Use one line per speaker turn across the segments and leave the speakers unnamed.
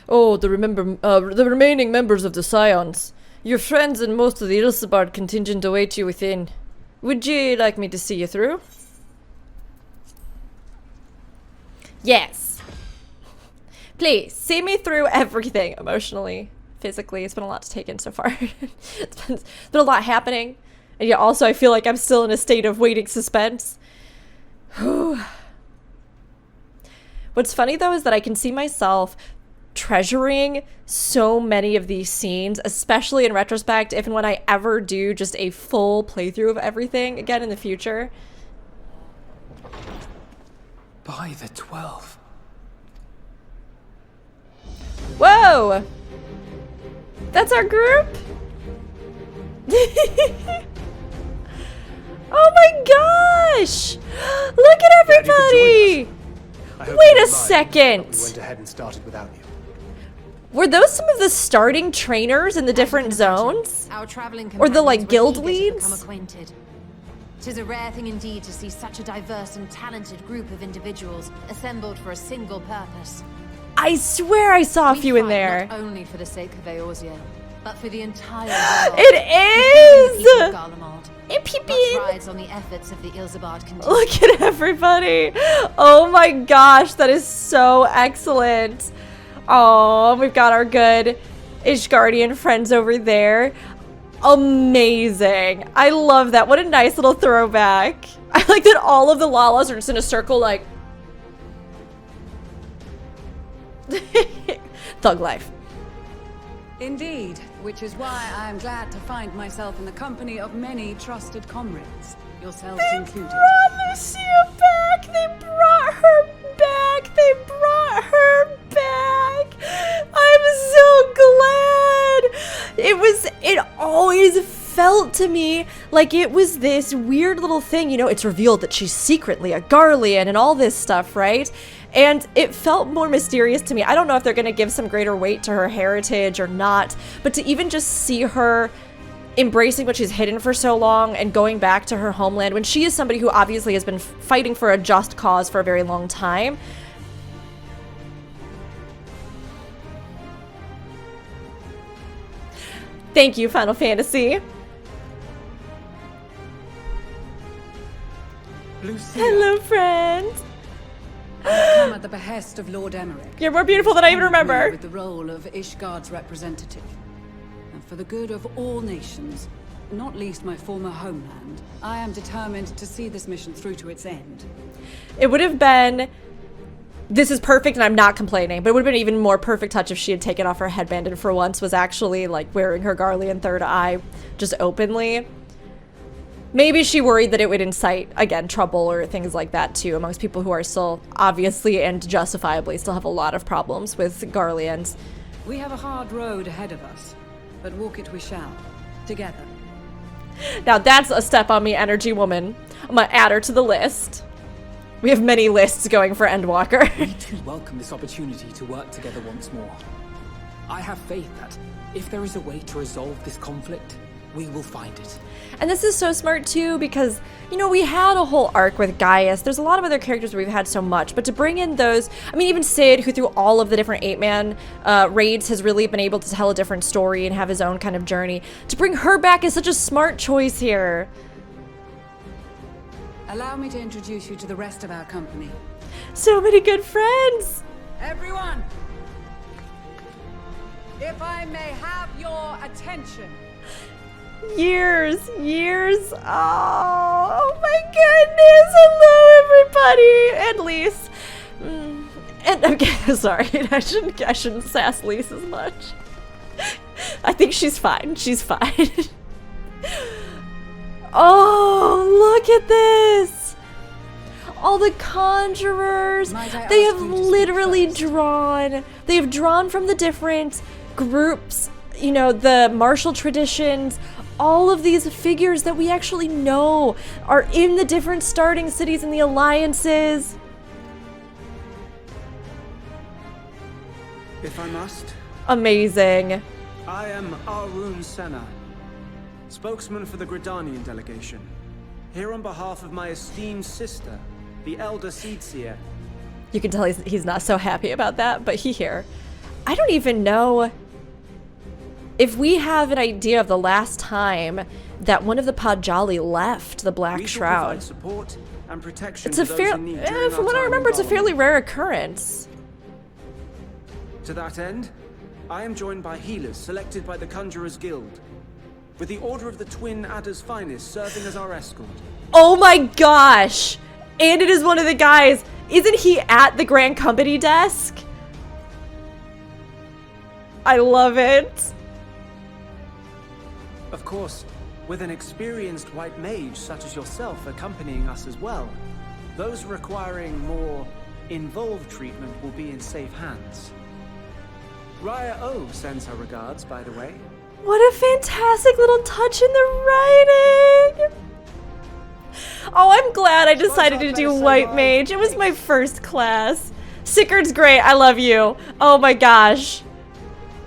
Oh, the remaining members of the Scions. Your friends and most of the Ilsabard contingent await you within. Would you like me to see you through? Yes. Please, see me through everything, emotionally, physically. It's been a lot to take in so far. It's been a lot happening. And yet also I feel like I'm still in a state of waiting suspense. What's funny though is that I can see myself treasuring so many of these scenes, especially in retrospect, if and when I ever do just a full playthrough of everything again in the future.
By the 12.
Whoa! That's our group? Oh my gosh! Look at everybody! Wait a second!
We went ahead and started without you.
Were those some of the starting trainers in the different zones? Or the like guild leads?
Tis a rare thing indeed to see such a diverse and talented group of individuals assembled for a single purpose.
I swear I saw a few in there.
Not only for the sake of Eorzea, but for the entire world.
It is!
Garlemald.
It
rides on the efforts of the Ilsabard Contingent.
Look at everybody! Oh my gosh, that is so excellent. Oh, we've got our good Ishgardian friends over there. Amazing. I love that. What a nice little throwback. I like that all of the Lalas are just in a circle like... Thug life.
Indeed, which is why I am glad to find myself in the company of many trusted comrades, yourselves included.
They brought Lucia back! They brought her back! They brought her back! I'm so glad! It always felt to me like it was this weird little thing, you know, it's revealed that she's secretly a Garlean and all this stuff, right? And it felt more mysterious to me. I don't know if they're gonna give some greater weight to her heritage or not, but to even just see her embracing what she's hidden for so long and going back to her homeland when she is somebody who obviously has been fighting for a just cause for a very long time. Thank you, Final Fantasy.
Lucia,
Hello, friend.
I come at the behest of Lord Emmerich.
You're more beautiful than I even remember.
With the role of Ishgard's representative. And for the good of all nations, not least my former homeland, I am determined to see this mission through to its end.
It would have been... This is perfect and I'm not complaining, but it would have been an even more perfect touch if she had taken off her headband and for once was actually like wearing her Garlean third eye just openly. Maybe she worried that it would incite, again, trouble or things like that too amongst people who are still obviously and justifiably still have a lot of problems with Garleans.
We have a hard road ahead of us, but walk it we shall, together.
Now that's a step on me, energy woman. I'm gonna add her to the list. We have many lists going for Endwalker.
We too welcome this opportunity to work together once more. I have faith that if there is a way to resolve this conflict, we will find it.
And this is so smart too because, you know, we had a whole arc with Gaius. There's a lot of other characters where we've had so much, but to bring in those, I mean, even Sid, who through all of the different 8-man raids has really been able to tell a different story and have his own kind of journey. To bring her back is such a smart choice here.
Allow me to introduce you to the rest of our company.
So many good friends.
Everyone, if I may have your attention.
Years. Oh my goodness. Hello, everybody. And Lise. And okay, sorry. I shouldn't sass Lise as much. I think she's fine. She's fine. Oh, look at this. All the conjurers. They have literally drawn. They have drawn from the different groups, you know, the martial traditions. All of these figures that we actually know are in the different starting cities and the alliances.
If I must.
Amazing.
I am Arun Senna, spokesman for the Gridanian delegation, here on behalf of my esteemed sister, the Elder Seedseer.
You can tell he's not so happy about that, but he here. I don't even know if we have an idea of the last time that one of the Podjali left the Black Shroud.
Support and protection
It's a from what I remember, it's a fairly rare occurrence.
To that end, I am joined by healers selected by the Conjurers Guild, with the Order of the Twin Adder's Finest serving as our escort.
Oh my gosh! And it is one of the guys. Isn't he at the Grand Company desk? I love it.
Of course, with an experienced white mage such as yourself accompanying us as well, those requiring more involved treatment will be in safe hands. Raya O sends her regards, by the way.
What a fantastic little touch in the writing! Oh, I'm glad I decided to do White Mage. It was my first class. Sickard's great. I love you. Oh my gosh.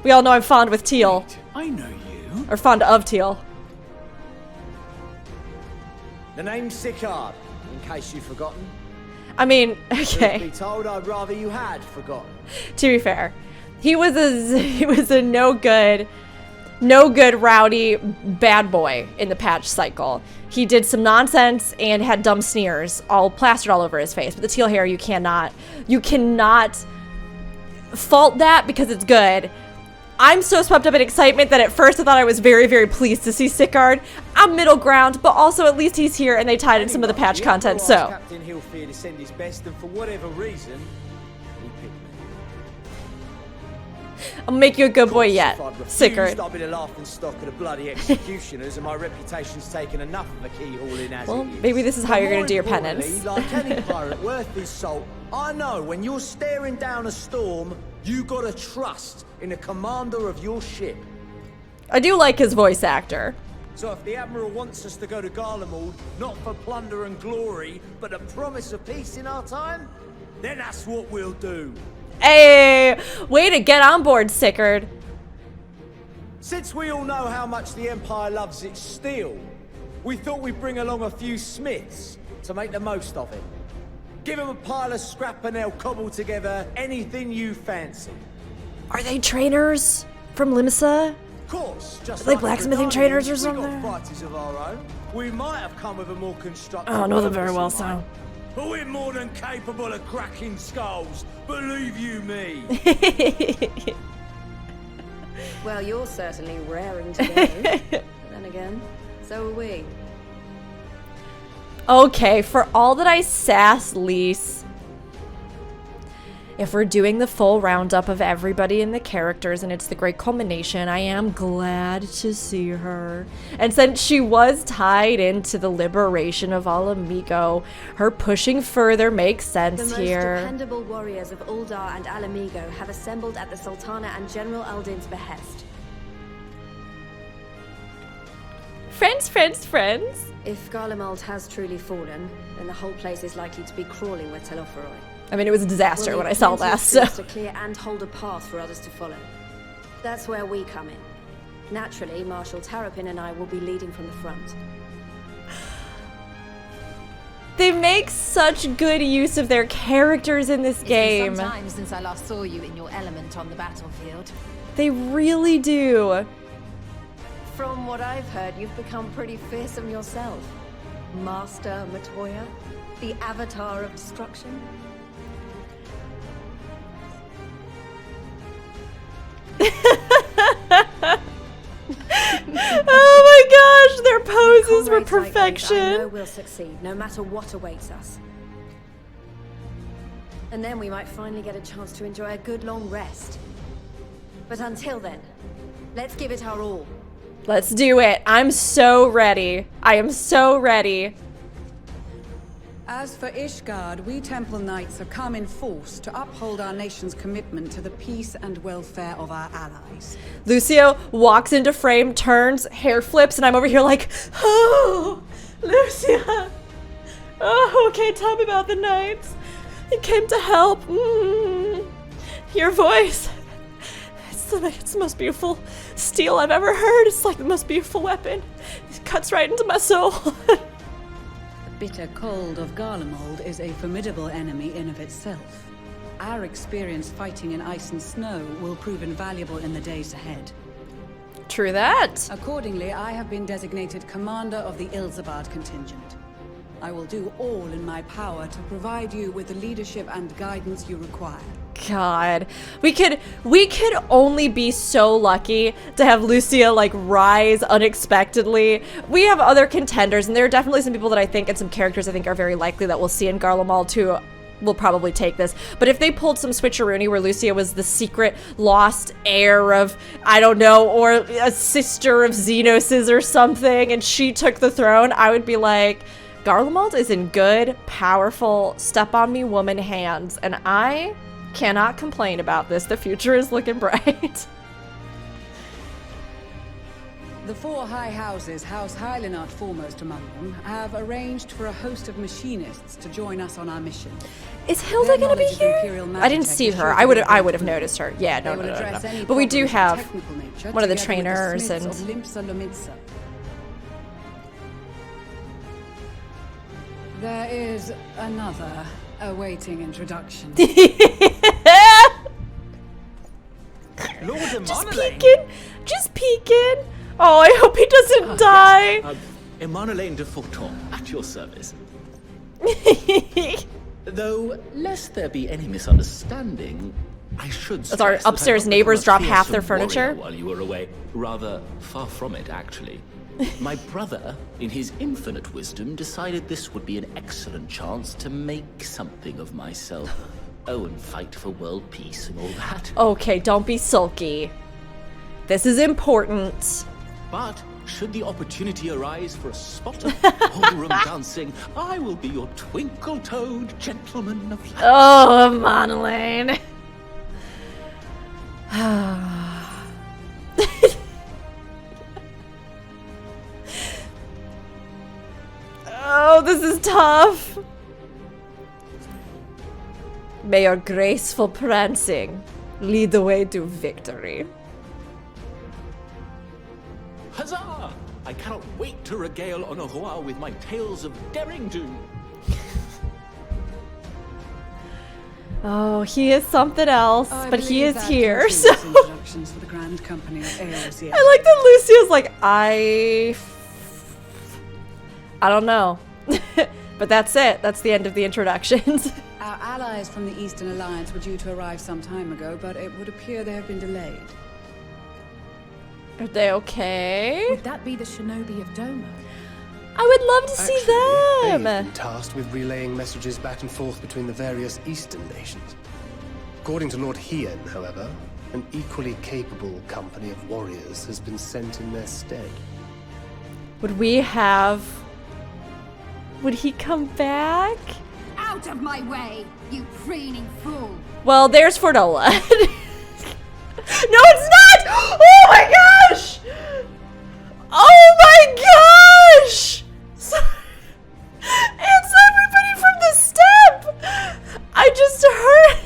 We all know I'm fond with teal.
Wait, I know you.
Or fond of teal.
The name's Sickard, in case you've forgotten.
I mean,
Truth
okay.
be told, I'd rather you had forgotten.
To be fair, he was a no good rowdy bad boy in the patch cycle. He did some nonsense and had dumb sneers all plastered all over his face. But the teal hair, you cannot fault that because it's good. I'm so swept up in excitement that at first I thought I was very, very pleased to see Sickard. I'm middle ground, but also at least he's here and they tied in some of the patch content, so.
Captain Hillfield to send his best, and for whatever reason, he picked me.
I'll make you a good boy yet,
If I'd refused,
Sickard.
I'd be the laughing stock of the bloody executioners, and my reputation's taken enough of a keyhole in as
Well,
it is.
maybe this is how you're
But
gonna do your
more importantly,
penance.
like any pirate worth his salt, I know when you're staring down a storm, you gotta trust in the commander of your ship.
I do like his voice actor.
So if the Admiral wants us to go to Garlemald, not for plunder and glory, but a promise of peace in our time, then that's what we'll do.
Hey, way to get on board, Sickard.
Since we all know how much the Empire loves its steel, we thought we'd bring along a few smiths to make the most of it. Give them a pile of scrap and they'll cobble together anything you fancy.
Are they trainers from Limsa?
Of course, just
Like
the
blacksmithing
Grenadians,
trainers or
we
something?
got fighters of our own. We might have come with a more constructive
I don't know them very
purpose
well,
in
so.
mind, but we're more than capable of cracking skulls, believe you me.
Well, you're certainly raring to go. But then again, so are we.
Okay, for all that I sass Lise, if we're doing the full roundup of everybody and the characters and it's the great culmination, I am glad to see her. And since she was tied into the liberation of Alamigo, her pushing further makes sense
The most
here.
dependable warriors of Uldar and Alamigo have assembled at the Sultana and General Aldin's behest.
Friends, friends, friends.
If Garlemald has truly fallen, then the whole place is likely to be crawling with Telophoroi.
I mean, it was a disaster
We'll
when I
need
saw
plenty of
last, so.
fields to clear and hold a path for others to follow. That's where we come in. Naturally, Marshal Terrapin and I will be leading from the front.
They make such good use of their characters in this game.
It's been some time since I last saw you in your element on the battlefield.
They really do.
From what I've heard, you've become pretty fearsome yourself. Master Matoya, the avatar of destruction.
Oh my gosh, their poses were
Comrades like these, I know
perfection.
we'll succeed, no matter what awaits us. And then we might finally get a chance to enjoy a good long rest. But until then, let's give it our all.
Let's do it. I'm so ready. I am so ready.
As for Ishgard, we Temple Knights have come in force to uphold our nation's commitment to the peace and welfare of our allies.
Lucio walks into frame, turns, hair flips, and I'm over here like, oh, Lucia. Oh, okay, tell me about the knights. You came to help. Your voice. It's the most beautiful steel I've ever heard. It's like the most beautiful weapon. It cuts right into my soul.
The bitter cold of Garlemald is a formidable enemy in of itself. our experience fighting in ice and snow will prove invaluable in the days ahead.
True that.
Accordingly, I have been designated commander of the Ilsabard Contingent. I will do all in my power to provide you with the leadership and guidance you require.
God, we could only be so lucky to have Lucia like rise unexpectedly. We have other contenders, and there are definitely some people that I think, and some characters I think are very likely that we'll see in Garlemald who will probably take this. But if they pulled some switcheroony where Lucia was the secret lost heir of, I don't know, or a sister of Xenos's or something, and she took the throne, I would be like, Garlemald is in good, powerful, step-on-me woman hands, and I cannot complain about this. The future is looking bright.
The four high houses, House Hylinart foremost among them, have arranged for a host of machinists to join us on our mission.
Is Hilda gonna be here? I didn't see her. I would have noticed her. Yeah, no. But we do have one of the trainers and
there is another awaiting introduction.
Lord
Just peeking. Oh, I hope he doesn't die.
Yes. Emanelaine de Forton, at your service. Though, lest there be any misunderstanding, I should
As our
stress that
upstairs
I
neighbors drop
become a
half their
fearsome warrior
furniture.
while you were away. Rather, far from it, actually. My brother, in his infinite wisdom, decided this would be an excellent chance to make something of myself. Oh, and fight for world peace and all that.
Okay, don't be sulky. This is important.
But should the opportunity arise for a spot of ballroom dancing, I will be your twinkle-toed gentleman of light.
Oh, Emanelaine. Oh, this is tough. May your graceful prancing lead the way to victory.
Huzzah! I cannot wait to regale Honoroa with my tales of daring do.
Oh, he is something else,
I
but he
believe
is
that
here,
concludes
so...
introductions for the Grand Company of AOC.
I like that Lucia's like, I don't know. But that's it. That's the end of the introductions.
Our allies from the Eastern Alliance were due to arrive some time ago, but it would appear they have been delayed.
Are they okay?
Would that be the shinobi of Doma?
I would love to see
They've
them.
been tasked with relaying messages back and forth between the various Eastern nations. According to Lord Hien, however, an equally capable company of warriors has been sent in their stead.
Would we have... Would he come back?
Out of my way, you preening fool!
Well, there's Fordola. No, it's not! Oh my gosh! Oh my gosh! It's everybody from the steppe! I just heard...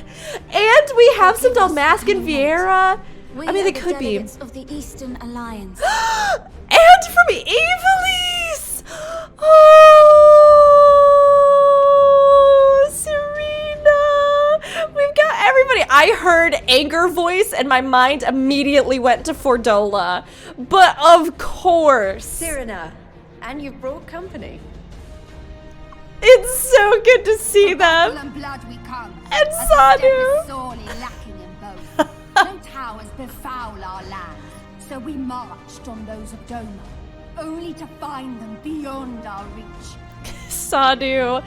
And we have some Dalmascan Vieira. I mean, they could be.
Of the Eastern Alliance.
And from Evilise! Oh, Serena! We've got everybody. I heard Anger Voice and my mind immediately went to Fordola. But of course.
Serena, and you've brought company.
It's so good to see them.
And blood we come.
And
as
Sadu.
the steppe is sorely lacking in both. No towers befoul our land, so we marched on those of Doma, only to find them beyond our reach.
Sadu.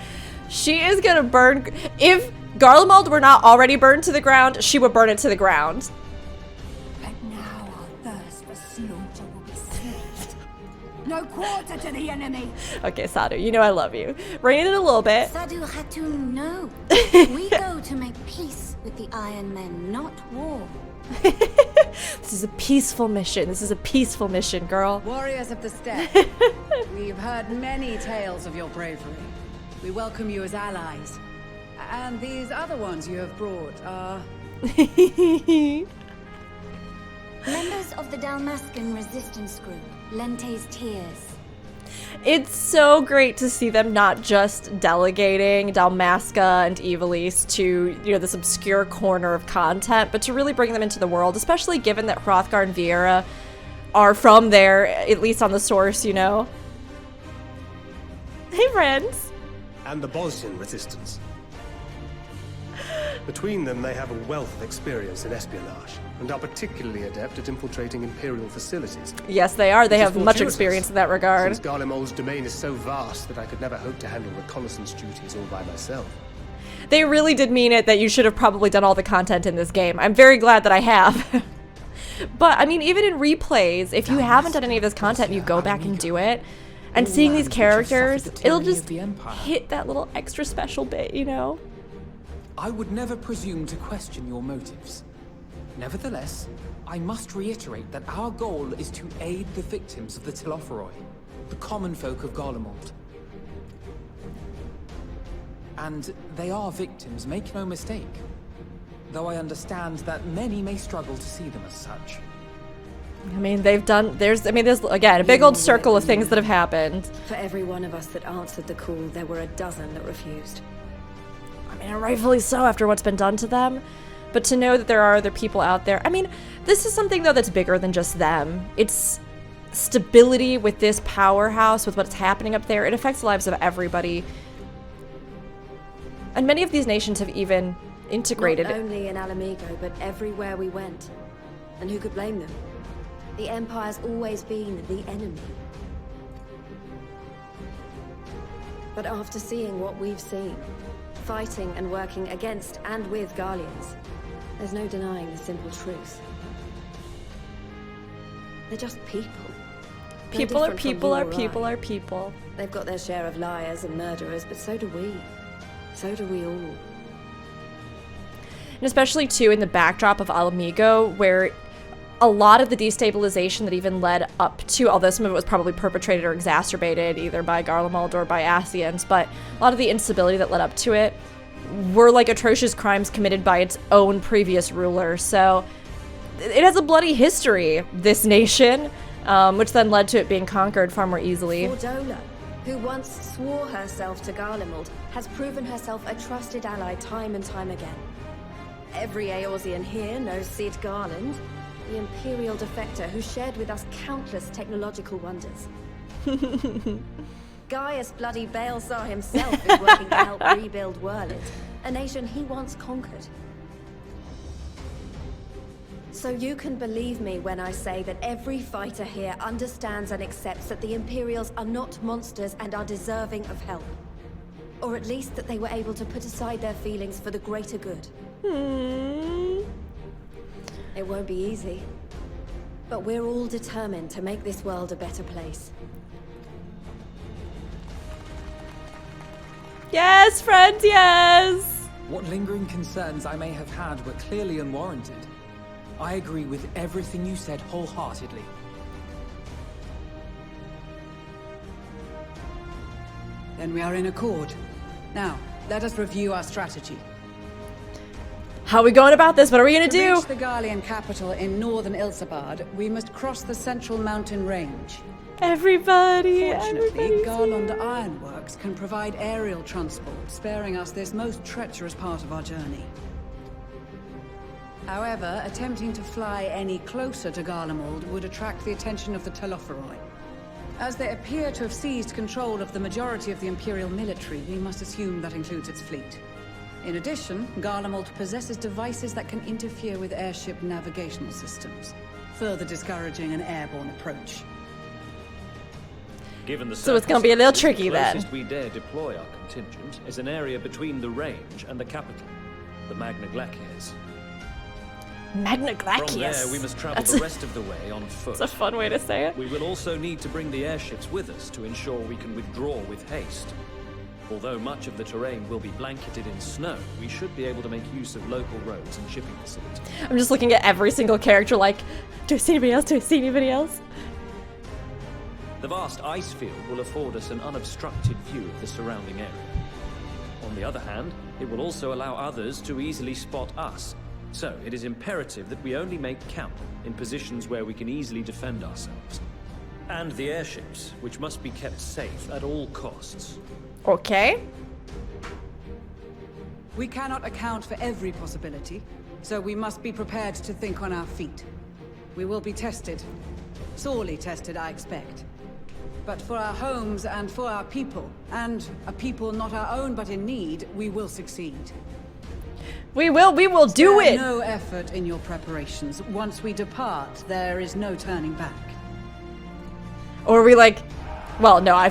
She is gonna burn. If Garlemald were not already burned to the ground, she would burn it to the ground.
But now our thirst for slaughter will be slaked. No quarter to the enemy.
Okay, Sadu, you know I love you. Rein it a little bit.
Sadu Hatun, no. We go to make peace with the Iron Men, not war.
This is a peaceful mission. This is a peaceful mission, girl.
Warriors of the steppe, we've heard many tales of your bravery. We welcome you as allies. And these other ones you have brought are...
Members of the Dalmascan resistance group, Lente's Tears.
It's so great to see them not just delegating Dalmasca and Ivalice to, you know, this obscure corner of content, but to really bring them into the world, especially given that Hrothgar and Viera are from there, at least on the source, you know. Hey, friends.
And the Bosnian resistance. Between them, they have a wealth of experience in espionage, and are particularly adept at infiltrating Imperial facilities.
Yes, they are. They have much experience in that regard.
Since Garlemald's domain is so vast that I could never hope to handle reconnaissance duties all by myself.
They really did mean it that you should have probably done all the content in this game. I'm very glad that I have. But, I mean, even in replays, if you haven't done any of this content and you go back and do it, and seeing these characters, it'll just hit that little extra special bit, you know?
I would never presume to question your motives. Nevertheless, I must reiterate that our goal is to aid the victims of the Telophoroi, the common folk of Garlemald. And they are victims, make no mistake. Though I understand that many may struggle to see them as such.
I mean, there's again, a big old circle of things that have happened.
For every one of us that answered the call, there were a dozen that refused.
I mean, rightfully so after what's been done to them. But to know that there are other people out there. I mean, this is something, though, that's bigger than just them. It's stability with this powerhouse, with what's happening up there. It affects the lives of everybody. And many of these nations have even integrated.
Not only in Alamigo, but everywhere we went. And who could blame them? The Empire's always been the enemy. But after seeing what we've seen, fighting and working against and with Garleans, there's no denying the simple truth. They're just people.
People are people are people are people.
They've got their share of liars and murderers, but so do we. So do we all.
And especially, too, in the backdrop of Alamigo, where a lot of the destabilization that even led up to, although some of it was probably perpetrated or exacerbated either by Garlemald or by Ascians, but a lot of the instability that led up to it were like atrocious crimes committed by its own previous ruler. So it has a bloody history, this nation, which then led to it being conquered far more easily.
Fordola, who once swore herself to Garlemald, has proven herself a trusted ally time and time again. Every Eorzean here knows Cid Garland, the Imperial defector who shared with us countless technological wonders. Gaius bloody Balesar himself is working to help rebuild Werlit, a nation he once conquered. So you can believe me when I say that every fighter here understands and accepts that the Imperials are not monsters and are deserving of help. Or at least that they were able to put aside their feelings for the greater good. It won't be easy, but we're all determined to make this world a better place.
Yes, friends, yes!
What lingering concerns I may have had were clearly unwarranted. I agree with everything you said wholeheartedly.
Then we are in accord. Now, let us review our strategy.
How are we going about this? What are we gonna do?
To reach the Garlean capital in northern Ilsabard, we must cross the central mountain range.
Fortunately,
Garlemald Ironworks can provide aerial transport, sparing us this most treacherous part of our journey. However, attempting to fly any closer to Garlemald would attract the attention of the Telophoroi. As they appear to have seized control of the majority of the Imperial military, we must assume that includes its fleet. In addition, Garlemald possesses devices that can interfere with airship navigational systems, further discouraging an airborne approach.
Given the
so it's going to be a little tricky
the
then.
closest we dare deploy our contingent is an area between the range and the capital, the Magna Glaciers.
Magna Glaciers.
From there, we must travel the rest of the way on foot.
That's a fun way to say it.
We will also need to bring the airships with us to ensure we can withdraw with haste. Although much of the terrain will be blanketed in snow, we should be able to make use of local roads and shipping facilities.
I'm just looking at every single character like, do I see anybody else? Do I see anybody else?
The vast ice field will afford us an unobstructed view of the surrounding area. On the other hand, it will also allow others to easily spot us. So, it is imperative that we only make camp in positions where we can easily defend ourselves. And the airships, which must be kept safe at all costs.
Okay.
We cannot account for every possibility, so we must be prepared to think on our feet. We will be tested. Sorely tested, I expect. But for our homes and for our people, and a people not our own but in need, we will succeed.
We will do
Spare
it!
no effort in your preparations. Once we depart, there is no turning back.
Or are we like... Well, no, I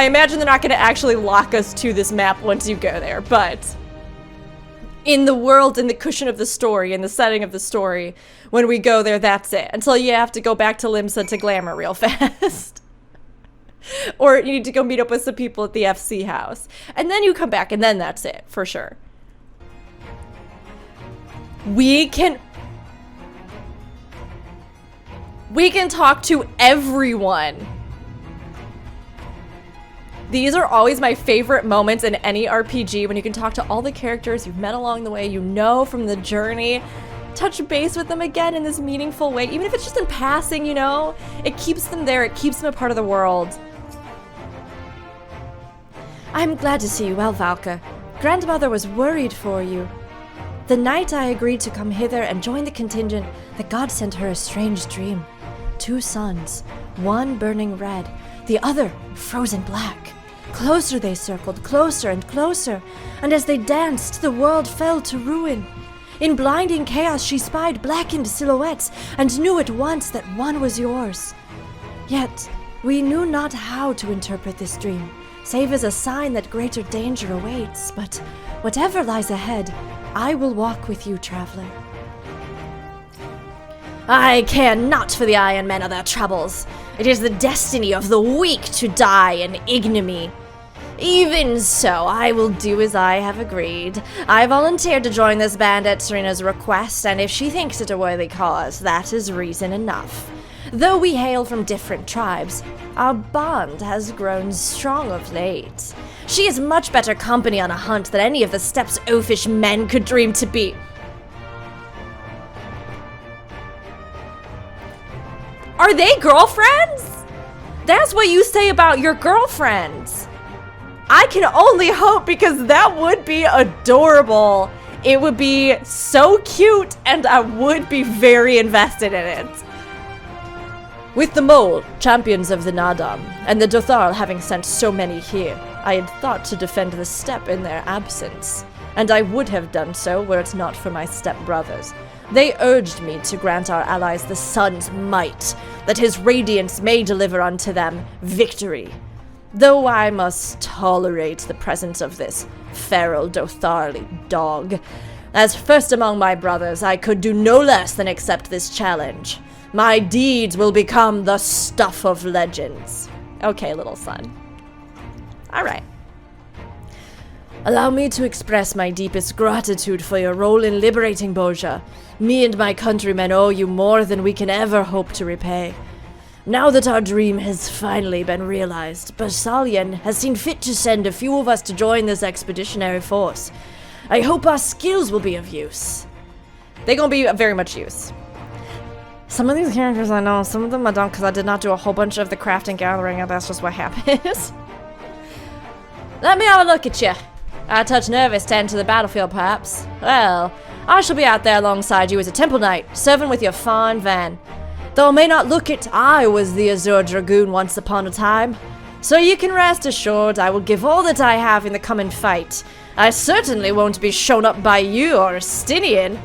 imagine they're not going to actually lock us to this map once you go there, but... In the world, in the cushion of the story, in the setting of the story, when we go there, that's it. Until you have to go back to Limsa to Glamour real fast. Or you need to go meet up with some people at the FC house. And then you come back, and then that's it, for sure. We can talk to everyone. These are always my favorite moments in any RPG, when you can talk to all the characters you've met along the way, you know from the journey. Touch base with them again in this meaningful way, even if it's just in passing, you know? It keeps them there, it keeps them a part of the world. I'm glad to see you well, Valka. Grandmother was worried for you. The night I agreed to come hither and join the contingent, the god sent her a strange dream. 2 suns, one burning red, the other frozen black. Closer they circled, closer and closer, and as they danced, the world fell to ruin. In blinding chaos she spied blackened silhouettes, and knew at once that one was yours. Yet, we knew not how to interpret this dream, save as a sign that greater danger awaits, but whatever lies ahead, I will walk with you, traveler. I care not for the Iron Men or their troubles. It is the destiny of the weak to die in ignominy. Even so, I will do as I have agreed. I volunteered to join this band at Serena's request, and if she thinks it a worthy cause, that is reason enough. Though we hail from different tribes, our bond has grown strong of late. She is much better company on a hunt than any of the Steppes oafish men could dream to be. Are they girlfriends? That's what you say about your girlfriends. I can only hope, because that would be adorable. It would be so cute, and I would be very invested in it. With the Mole, champions of the Nadam, and the Dotharl having sent so many here, I had thought to defend the steppe in their absence. And I would have done so were it not for my stepbrothers. They urged me to grant our allies the sun's might, that his radiance may deliver unto them victory. Though I must tolerate the presence of this feral Dotharli dog. As first among my brothers, I could do no less than accept this challenge. My deeds will become the stuff of legends. Okay, little son. Alright. Allow me to express my deepest gratitude for your role in liberating Boja. Me and my countrymen owe you more than we can ever hope to repay. Now that our dream has finally been realized, Basalian has seen fit to send a few of us to join this expeditionary force. I hope our skills will be of use. They're gonna be of very much use. Some of these characters I know, some of them I don't, because I did not do a whole bunch of the crafting gathering, and that's just what happens. Let me have a look at you. A touch nervous to enter the battlefield, perhaps. Well, I shall be out there alongside you as a temple knight, serving with your fine van. Though I may not look it, I was the Azure Dragoon once upon a time. So you can rest assured I will give all that I have in the coming fight. I certainly won't be shown up by you or Estinian.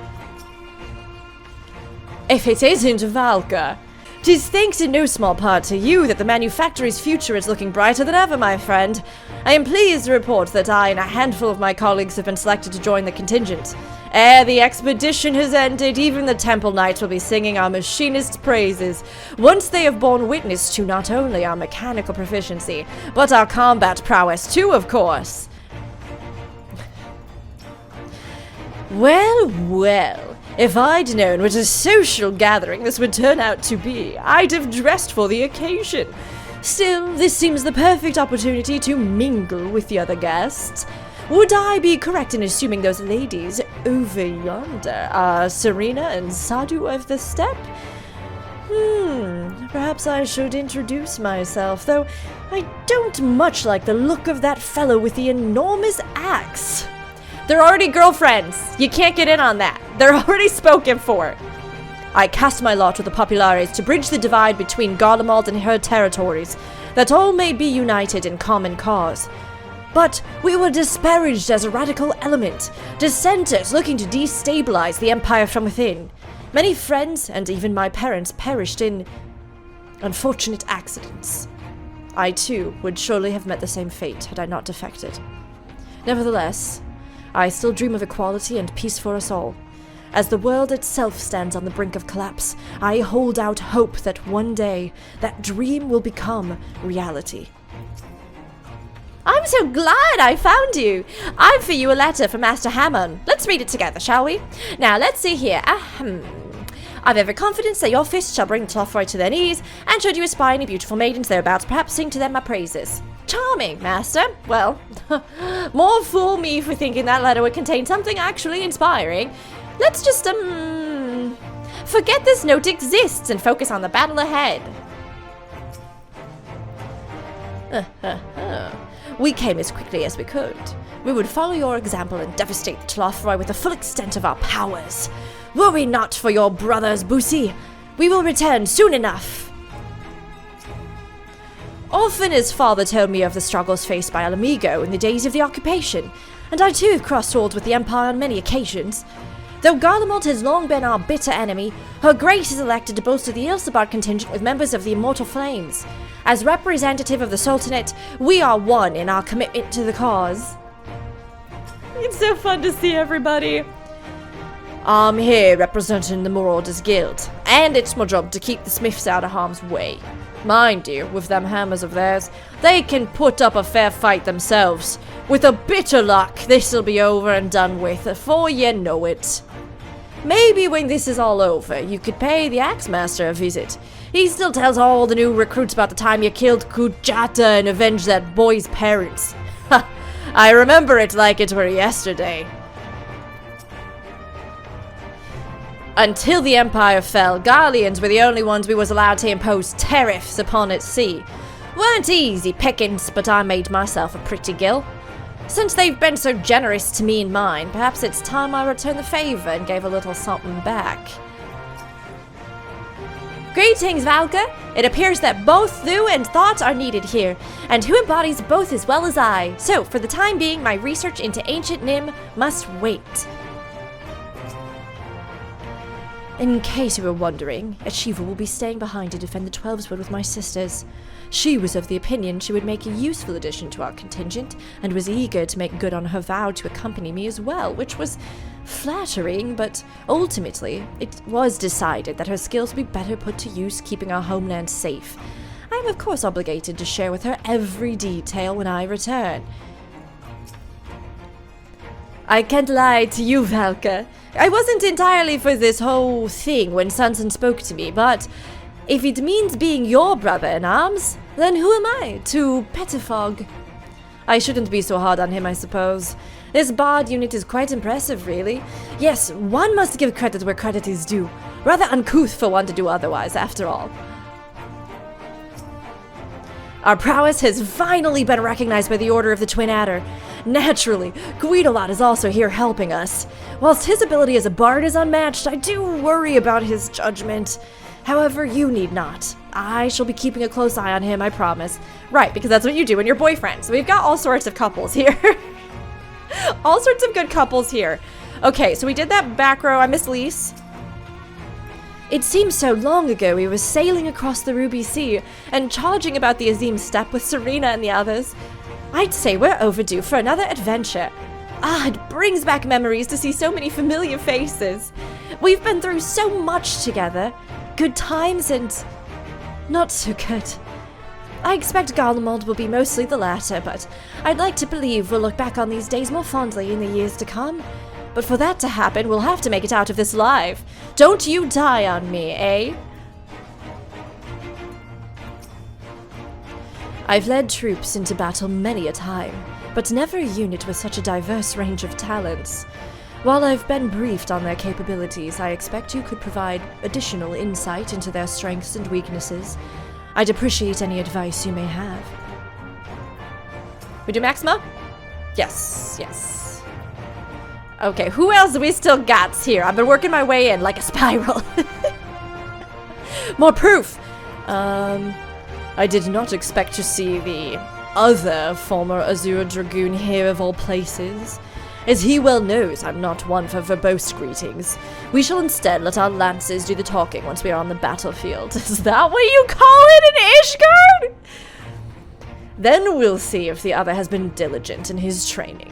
If it isn't Valka. 'Tis thanks in no small part to you that the manufactory's future is looking brighter than ever, my friend. I am pleased to report that I and a handful of my colleagues have been selected to join the contingent. Ere the expedition has ended, even the Temple Knights will be singing our machinist's praises, once they have borne witness to not only our mechanical proficiency, but our combat prowess too, of course. Well, well. If I'd known what a social gathering this would turn out to be, I'd have dressed for the occasion. Still, this seems the perfect opportunity to mingle with the other guests. Would I be correct in assuming those ladies over yonder are Serena and Sadu of the Steppe? Perhaps I should introduce myself, though I don't much like the look of that fellow with the enormous axe. They're already girlfriends. You can't get in on that. They're already spoken for. I cast my lot with the Populares to bridge the divide between Garlemald and her territories, that all may be united in common cause. But we were disparaged as a radical element, dissenters looking to destabilize the Empire from within. Many friends, and even my parents, perished in unfortunate accidents. I, too, would surely have met the same fate had I not defected. Nevertheless, I still dream of equality and peace for us all. As the world itself stands on the brink of collapse, I hold out hope that one day that dream will become reality. I'm so glad I found you. I've for you a letter from Master Hammond. Let's read it together, shall we? Now, let's see here. I've every confidence that your fist shall bring the Telofroi to their knees, and should you espy any beautiful maidens thereabouts, perhaps sing to them my praises. Charming, master. Well, more fool me for thinking that letter would contain something actually inspiring. Let's just, forget this note exists and focus on the battle ahead. We came as quickly as we could. We would follow your example and devastate the Telofroi with the full extent of our powers. Worry not for your brothers, Busi. We will return soon enough. Often his father told me of the struggles faced by El Amigo in the days of the occupation, and I too have crossed swords with the Empire on many occasions. Though Garlemald has long been our bitter enemy, Her Grace is elected to bolster the Ilsabard Contingent with members of the Immortal Flames. As representative of the Sultanate, we are one in our commitment to the cause. It's so fun to see everybody. I'm here representing the Marauders Guild, and it's my job to keep the Smiths out of harm's way. Mind you, with them hammers of theirs, they can put up a fair fight themselves. With a bit of luck, this'll be over and done with before you know it. Maybe when this is all over, you could pay the Axemaster a visit. He still tells all the new recruits about the time you killed Kujata and avenged that boy's parents. Ha! I remember it like it were yesterday. Until the Empire fell, Garleans were the only ones we was allowed to impose tariffs upon at sea. Weren't easy pickings, but I made myself a pretty gill. Since they've been so generous to me and mine, perhaps it's time I return the favor and gave a little something back. Greetings, Valka. It appears that both thou and thought are needed here, and who embodies both as well as I. So, for the time being, my research into ancient Nim must wait. In case you were wondering, Ashiva will be staying behind to defend the Twelveswood with my sisters. She was of the opinion she would make a useful addition to our contingent, and was eager to make good on her vow to accompany me as well, which was flattering, but ultimately it was decided that her skills would be better put to use keeping our homeland safe. I am of course obligated to share with her every detail when I return. I can't lie to you, Valka. I wasn't entirely for this whole thing when Sanson spoke to me, but if it means being your brother in arms, then who am I to pettifog? I shouldn't be so hard on him, I suppose. This bard unit is quite impressive, really. Yes, one must give credit where credit is due. Rather uncouth for one to do otherwise, after all. Our prowess has finally been recognized by the Order of the Twin Adder. Naturally, Guidolot is also here helping us. Whilst his ability as a bard is unmatched, I do worry about his judgment. However, you need not. I shall be keeping a close eye on him, I promise. Right, because that's what you do when you're boyfriends. So we've got all sorts of couples here. All sorts of good couples here. Okay, so we did that back row. I miss Lise. It seems so long ago we were sailing across the Ruby Sea and charging about the Azim Steppe with Serena and the others. I'd say we're overdue for another adventure. Ah, it brings back memories to see so many familiar faces. We've been through so much together. Good times and not so good. I expect Garlemald will be mostly the latter, but I'd like to believe we'll look back on these days more fondly in the years to come. But for that to happen, we'll have to make it out of this alive. Don't you die on me, eh? I've led troops into battle many a time, but never a unit with such a diverse range of talents. While I've been briefed on their capabilities, I expect you could provide additional insight into their strengths and weaknesses. I'd appreciate any advice you may have. We do Maxima? Yes, yes. Okay, who else do we still got here? I've been working my way in like a spiral. More proof! I did not expect to see the other former Azure Dragoon here of all places. As he well knows, I'm not one for verbose greetings. We shall instead let our lances do the talking once we are on the battlefield. Is that what you call it in Ishgard? Then we'll see if the other has been diligent in his training.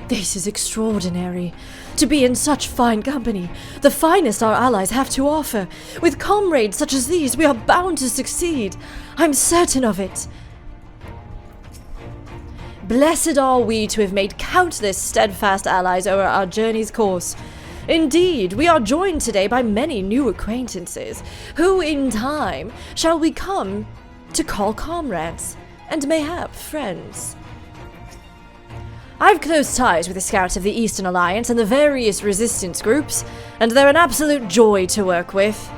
This is extraordinary. To be in such fine company, the finest our allies have to offer. With comrades such as these, we are bound to succeed. I'm certain of it. Blessed are we to have made countless steadfast allies over our journey's course. Indeed, we are joined today by many new acquaintances, who in time shall we come to call comrades, and mayhap friends. I've close ties with the scouts of the Eastern Alliance and the various resistance groups, and they're an absolute joy to work with.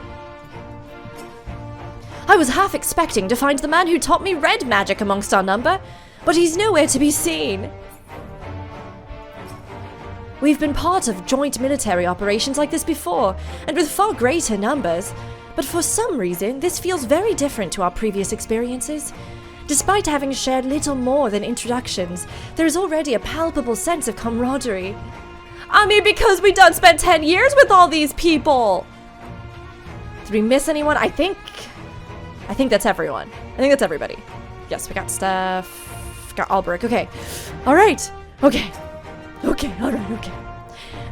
I was half expecting to find the man who taught me red magic amongst our number, but he's nowhere to be seen. We've been part of joint military operations like this before, and with far greater numbers, but for some reason, this feels very different to our previous experiences. Despite having shared little more than introductions, there's already a palpable sense of camaraderie. I mean, because we done spent 10 years with all these people! Did we miss anyone? I think that's everyone. I think that's everybody. Yes, we got Steph. Got Albrecht. Okay. Alright. Okay. Alright, okay.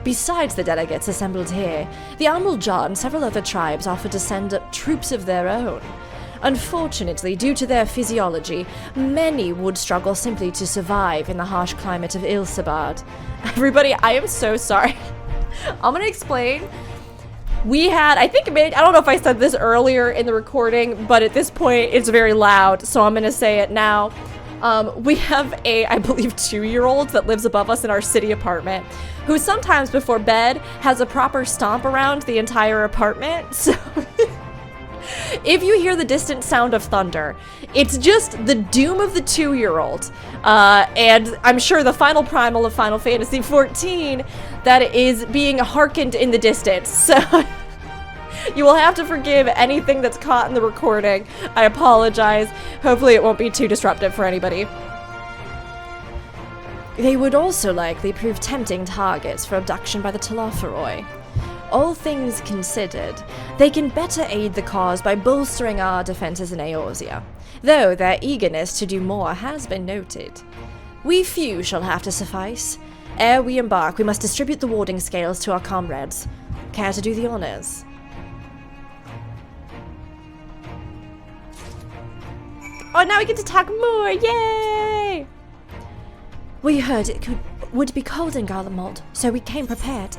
Besides the delegates assembled here, the Amulja and several other tribes offer to send up troops of their own. Unfortunately, due to their physiology, many would struggle simply to survive in the harsh climate of Ilsabard. Everybody, I am so sorry. I'm gonna explain. We had, I don't know if I said this earlier in the recording, but at this point it's very loud, so I'm gonna say it now. We have a, I believe, 2-year-old that lives above us in our city apartment, who sometimes before bed has a proper stomp around the entire apartment. So if you hear the distant sound of thunder, it's just the doom of the 2-year-old. And I'm sure the final primal of Final Fantasy XIV that is being hearkened in the distance. So you will have to forgive anything that's caught in the recording. I apologize. Hopefully it won't be too disruptive for anybody. They would also likely prove tempting targets for abduction by the Telopheroi. All things considered, they can better aid the cause by bolstering our defenses in Eorzea, though their eagerness to do more has been noted. We few shall have to suffice. Ere we embark, we must distribute the warding scales to our comrades. Care to do the honors? Oh, now we get to talk more! Yay! We heard it would be cold in Garlemald, so we came prepared.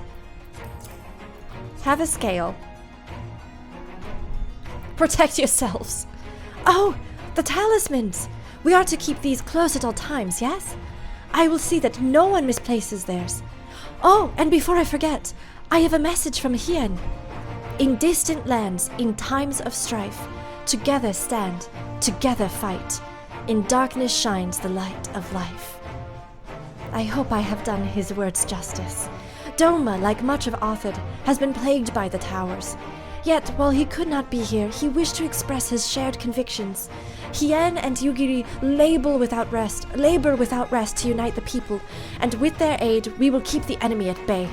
Have a scale. Protect yourselves. Oh, the talismans! We are to keep these close at all times, yes? I will see that no one misplaces theirs. Oh, and before I forget, I have a message from Hien. In distant lands, in times of strife, together stand, together fight. In darkness shines the light of life. I hope I have done his words justice. Doma, like much of Arthur, has been plagued by the towers. Yet, while he could not be here, he wished to express his shared convictions. Hien and Yugiri labor without rest to unite the people, and with their aid, we will keep the enemy at bay.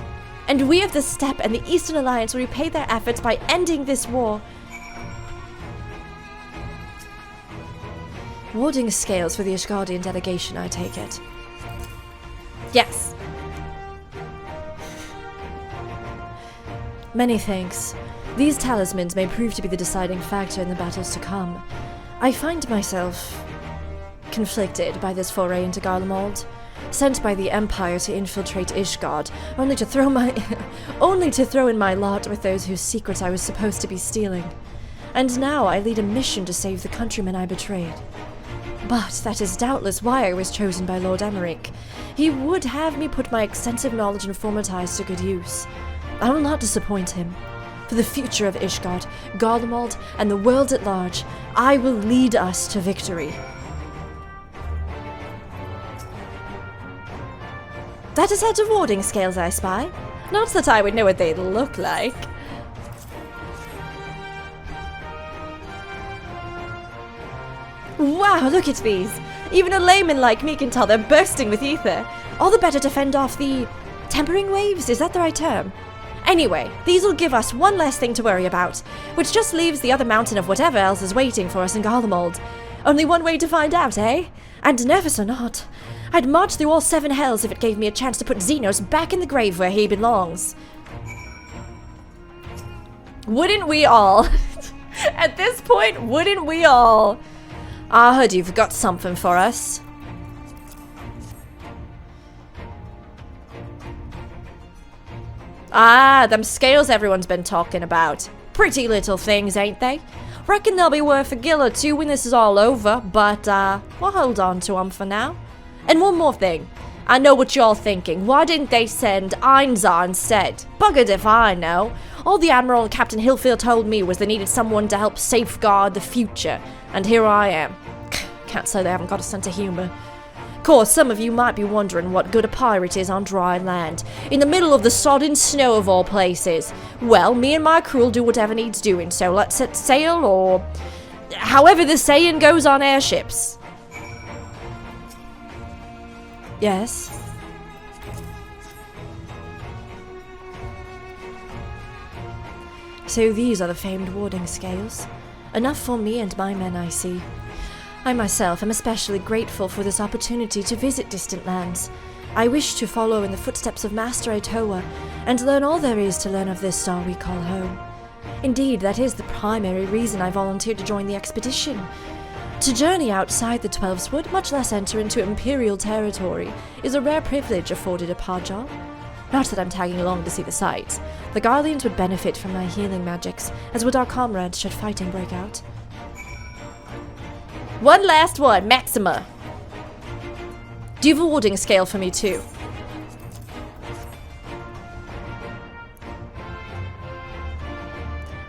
And we of the Steppe and the Eastern Alliance will repay their efforts by ending this war. Warding scales for the Ishgardian delegation, I take it. Yes. Many thanks. These talismans may prove to be the deciding factor in the battles to come. I find myself conflicted by this foray into Garlemald, sent by the Empire to infiltrate Ishgard, only to throw in my lot with those whose secrets I was supposed to be stealing. And now I lead a mission to save the countrymen I betrayed. But that is doubtless why I was chosen by Lord Emmerich. He would have me put my extensive knowledge and former ties to good use. I will not disappoint him. For the future of Ishgard, Garlemald, and the world at large, I will lead us to victory. That is a set of warding scales I spy. Not that I would know what they'd look like. Wow, look at these! Even a layman like me can tell they're bursting with ether. All the better to fend off the... tempering waves? Is that the right term? Anyway, these will give us one less thing to worry about, which just leaves the other mountain of whatever else is waiting for us in Garlemald. Only one way to find out, eh? And nervous or not, I'd march through all 7 hells if it gave me a chance to put Xenos back in the grave where he belongs. Wouldn't we all? At this point, wouldn't we all? I heard you've got something for us. Ah, them scales everyone's been talking about. Pretty little things, ain't they? Reckon they'll be worth a gill or two when this is all over, but we'll hold on to them for now. And one more thing. I know what you're thinking. Why didn't they send Einzar instead? Buggered if I know. All the Admiral and Captain Hillfield told me was they needed someone to help safeguard the future. And here I am. Can't say they haven't got a sense of humor. Of course, some of you might be wondering what good a pirate is on dry land, in the middle of the sodden snow of all places. Well, me and my crew will do whatever needs doing, so let's set sail, or however the saying goes on airships. Yes? So these are the famed warding scales. Enough for me and my men, I see. I myself am especially grateful for this opportunity to visit distant lands. I wish to follow in the footsteps of Master Aetoa and learn all there is to learn of this star we call home. Indeed, that is the primary reason I volunteered to join the expedition. To journey outside the Twelveswood, much less enter into Imperial territory, is a rare privilege afforded a Pajal. Not that I'm tagging along to see the sights. The Garleans would benefit from my healing magics, as would our comrades should fighting break out. One last one, Maxima. Do you have a warding scale for me too?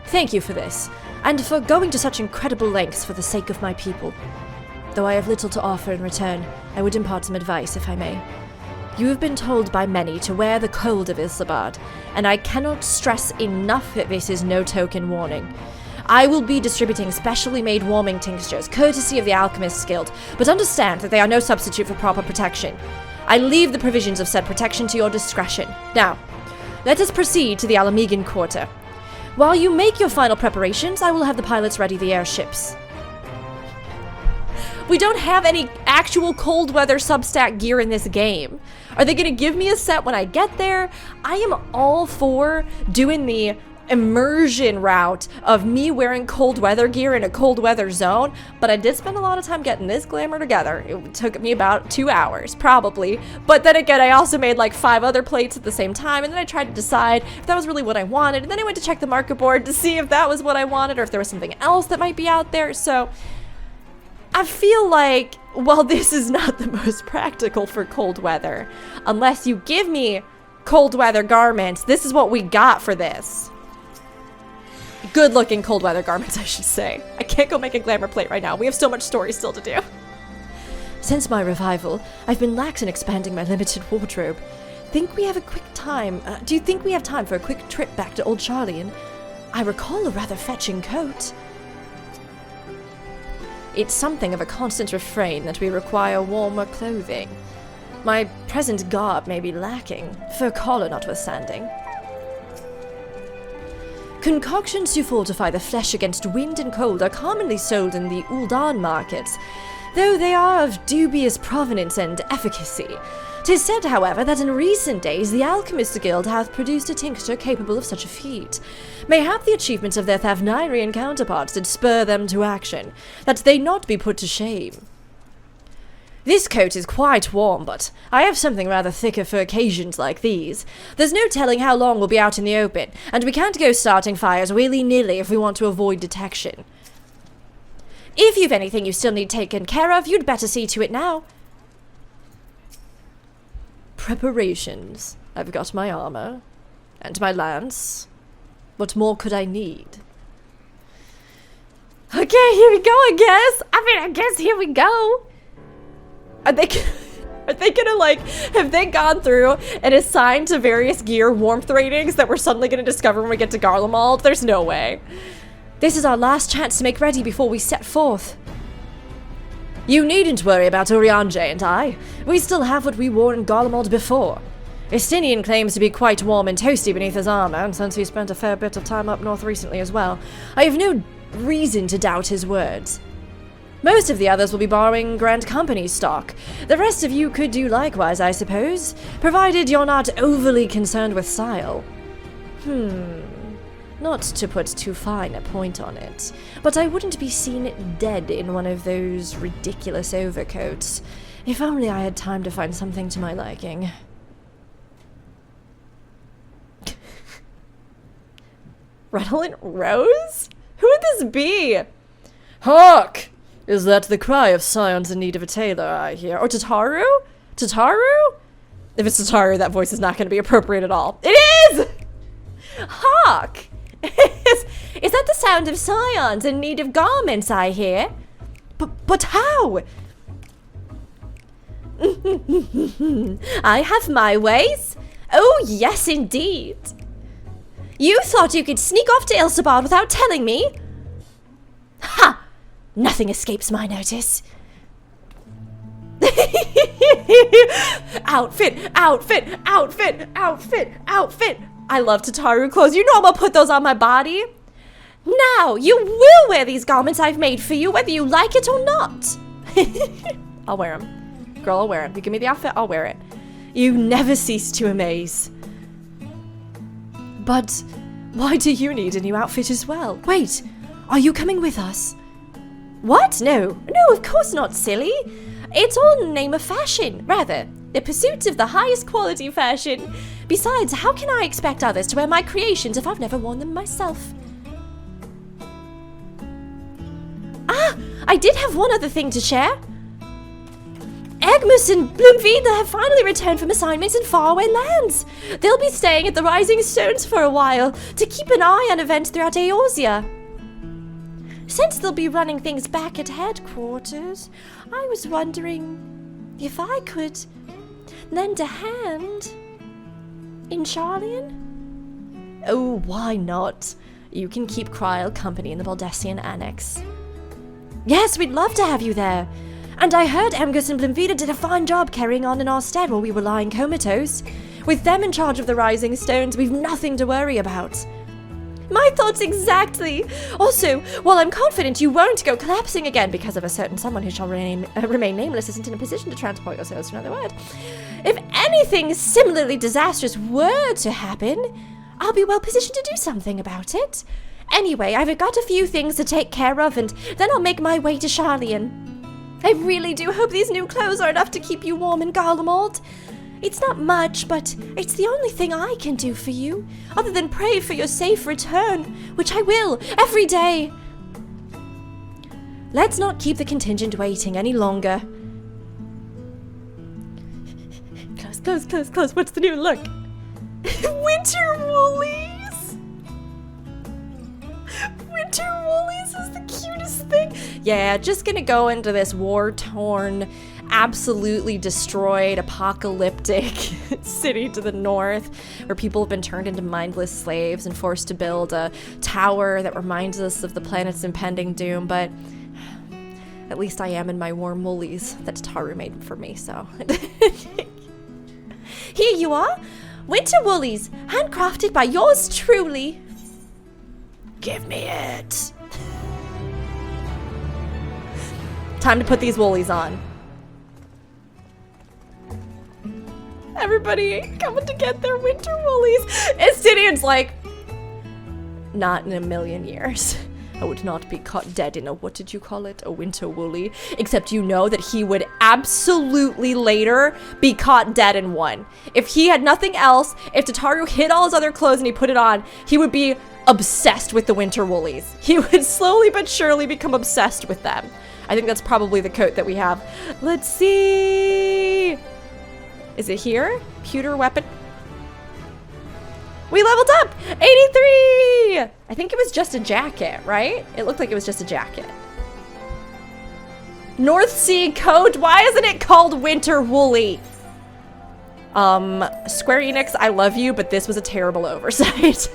Thank you for this, and for going to such incredible lengths for the sake of my people. Though I have little to offer in return, I would impart some advice, if I may. You have been told by many to wear the cold of Ilsabard, and I cannot stress enough that this is no token warning. I will be distributing specially made warming tinctures, courtesy of the Alchemist's Guild, but understand that they are no substitute for proper protection. I leave the provisions of said protection to your discretion. Now, let us proceed to the Alamegan Quarter. While you make your final preparations, I will have the pilots ready the airships. We don't have any actual cold weather substat gear in this game. Are they going to give me a set when I get there? I am all for doing the immersion route of me wearing cold weather gear in a cold weather zone, but I did spend a lot of time getting this glamour together. It took me about 2 hours, probably. But then again, I also made like 5 other plates at the same time, and then I tried to decide if that was really what I wanted, and then I went to check the market board to see if that was what I wanted or if there was something else that might be out there. So I feel like, well, this is not the most practical for cold weather. Unless you give me cold weather garments, this is what we got for this. Good looking cold weather garments, I should say. I can't go make a glamour plate right now. We have so much story still to do. Since my revival, I've been lax in expanding my limited wardrobe. Think we have a quick time? Do you think we have time for a quick trip back to Old Charlian? I recall a rather fetching coat. It's something of a constant refrain that we require warmer clothing. My present garb may be lacking, fur collar notwithstanding. Concoctions to fortify the flesh against wind and cold are commonly sold in the Ul'dan markets, though they are of dubious provenance and efficacy. 'Tis said, however, that in recent days the Alchemist's Guild hath produced a tincture capable of such a feat. Mayhap the achievements of their Thavnirian counterparts did spur them to action, that they not be put to shame. This coat is quite warm, but I have something rather thicker for occasions like these. There's no telling how long we'll be out in the open, and we can't go starting fires willy-nilly if we want to avoid detection. If you've anything you still need taken care of, you'd better see to it now. Preparations. I've got my armor. And my lance. What more could I need? Okay, here we go, I guess. I guess here we go. Are they gonna, like, have they gone through and assigned to various gear warmth ratings that we're suddenly gonna discover when we get to Garlemald? There's no way. This is our last chance to make ready before we set forth. You needn't worry about Urianger and I. We still have what we wore in Garlemald before. Estinian claims to be quite warm and toasty beneath his armor, and since he spent a fair bit of time up north recently as well, I have no reason to doubt his words. Most of the others will be borrowing Grand Company's stock. The rest of you could do likewise, I suppose, provided you're not overly concerned with style. Not to put too fine a point on it, but I wouldn't be seen dead in one of those ridiculous overcoats. If only I had time to find something to my liking. Redolent Rose? Who would this be? Hark! Is that the cry of scions in need of a tailor, I hear? Or Tataru? Tataru? If it's Tataru, that voice is not going to be appropriate at all. It is! Hark! Is that the sound of scions in need of garments, I hear? But how? I have my ways. Oh, yes, indeed. You thought you could sneak off to Ilsabard without telling me? Ha! Nothing escapes my notice. Outfit, outfit, outfit, outfit, outfit. I love Tataru clothes. You know I'm gonna put those on my body. Now, you will wear these garments I've made for you, whether you like it or not. I'll wear them. Girl, I'll wear them. You give me the outfit, I'll wear it. You never cease to amaze. But why do you need a new outfit as well? Wait, are you coming with us? What? No, of course not, silly. It's all in the name of fashion, rather, the pursuit of the highest quality fashion. Besides, how can I expect others to wear my creations if I've never worn them myself? Ah, I did have one other thing to share. Agmus and Bloomvida have finally returned from assignments in faraway lands. They'll be staying at the Rising Stones for a while to keep an eye on events throughout Eorzea. Since they'll be running things back at headquarters, I was wondering if I could lend a hand in Charlian? Oh, why not? You can keep Kryl company in the Baldessian Annex. Yes, we'd love to have you there. And I heard Emgus and Blimvida did a fine job carrying on in our stead while we were lying comatose. With them in charge of the Rising Stones, we've nothing to worry about. My thoughts exactly! Also, while I'm confident you won't go collapsing again because of a certain someone who shall remain nameless isn't in a position to transport yourselves to another word, if anything similarly disastrous were to happen, I'll be well positioned to do something about it. Anyway, I've got a few things to take care of, and then I'll make my way to Charlian. I really do hope these new clothes are enough to keep you warm in Garlemald. It's not much, but it's the only thing I can do for you, other than pray for your safe return, which I will, every day. Let's not keep the contingent waiting any longer. Close. What's the new look? Winter woolies! Winter woolies is the cutest thing. Yeah, just gonna go into this war-torn, absolutely destroyed, apocalyptic city to the north, where people have been turned into mindless slaves and forced to build a tower that reminds us of the planet's impending doom, but at least I am in my warm woolies that Taru made for me, so. Here you are, winter woolies, handcrafted by yours truly. Give me it. Time to put these woolies on. Everybody coming to get their winter woolies. Estinian's like, not in a million years. I would not be caught dead in a, what did you call it? A winter woolly. Except you know that he would absolutely later be caught dead in one. If he had nothing else, if Tataru hid all his other clothes and he put it on, he would be obsessed with the winter woolies. He would slowly but surely become obsessed with them. I think that's probably the coat that we have. Let's see. Is it here? Pewter weapon. We leveled up! 83! I think it was just a jacket, right? It looked like it was just a jacket. North Sea coat? Why isn't it called winter woolly? Square Enix, I love you, but this was a terrible oversight.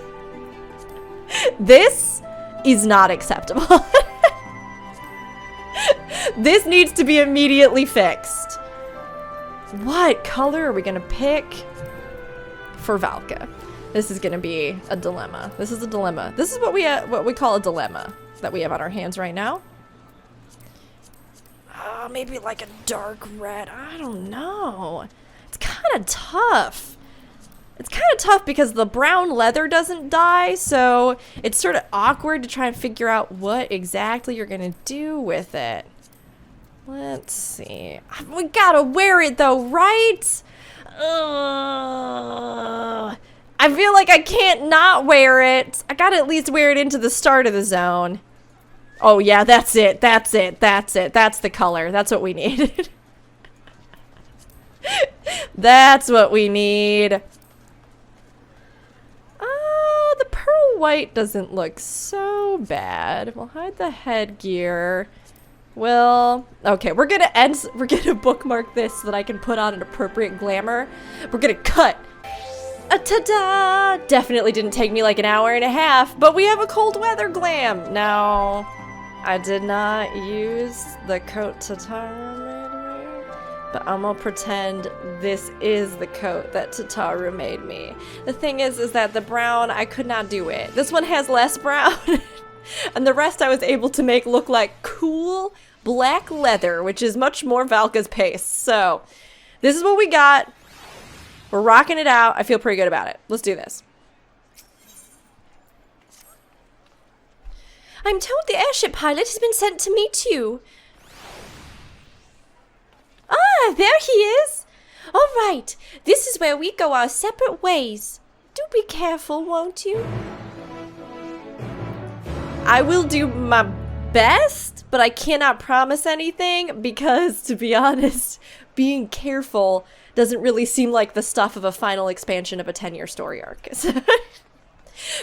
This is not acceptable. This needs to be immediately fixed. What color are we gonna pick for Valka? This is gonna be a dilemma. This is a dilemma. This is what we call a dilemma that we have on our hands right now. Maybe like a dark red. I don't know. It's kind of tough. It's kind of tough because the brown leather doesn't dye, so it's sort of awkward to try and figure out what exactly you're gonna do with it. Let's see. We gotta wear it though, right? I feel like I can't not wear it. I gotta at least wear it into the start of the zone. Oh yeah, that's it. That's it. That's it. That's the color. That's what we need. That's what we need. The pearl white doesn't look so bad. We'll hide the headgear. Well, okay, we're gonna bookmark this so that I can put on an appropriate glamour. We're gonna cut. Ta-da! Definitely didn't take me like an hour and a half, but we have a cold weather glam. Now, I did not use the coat Tataru made me, but I'm gonna pretend this is the coat that Tataru made me. The thing is that the brown, I could not do it. This one has less brown, and the rest I was able to make look like cool black leather, which is much more Valka's pace. So, this is what we got. We're rocking it out. I feel pretty good about it. Let's do this. I'm told the airship pilot has been sent to meet you. Ah, there he is. All right, this is where we go our separate ways. Do be careful, won't you? I will do my best, but I cannot promise anything because, to be honest, being careful doesn't really seem like the stuff of a final expansion of a 10-year story arc.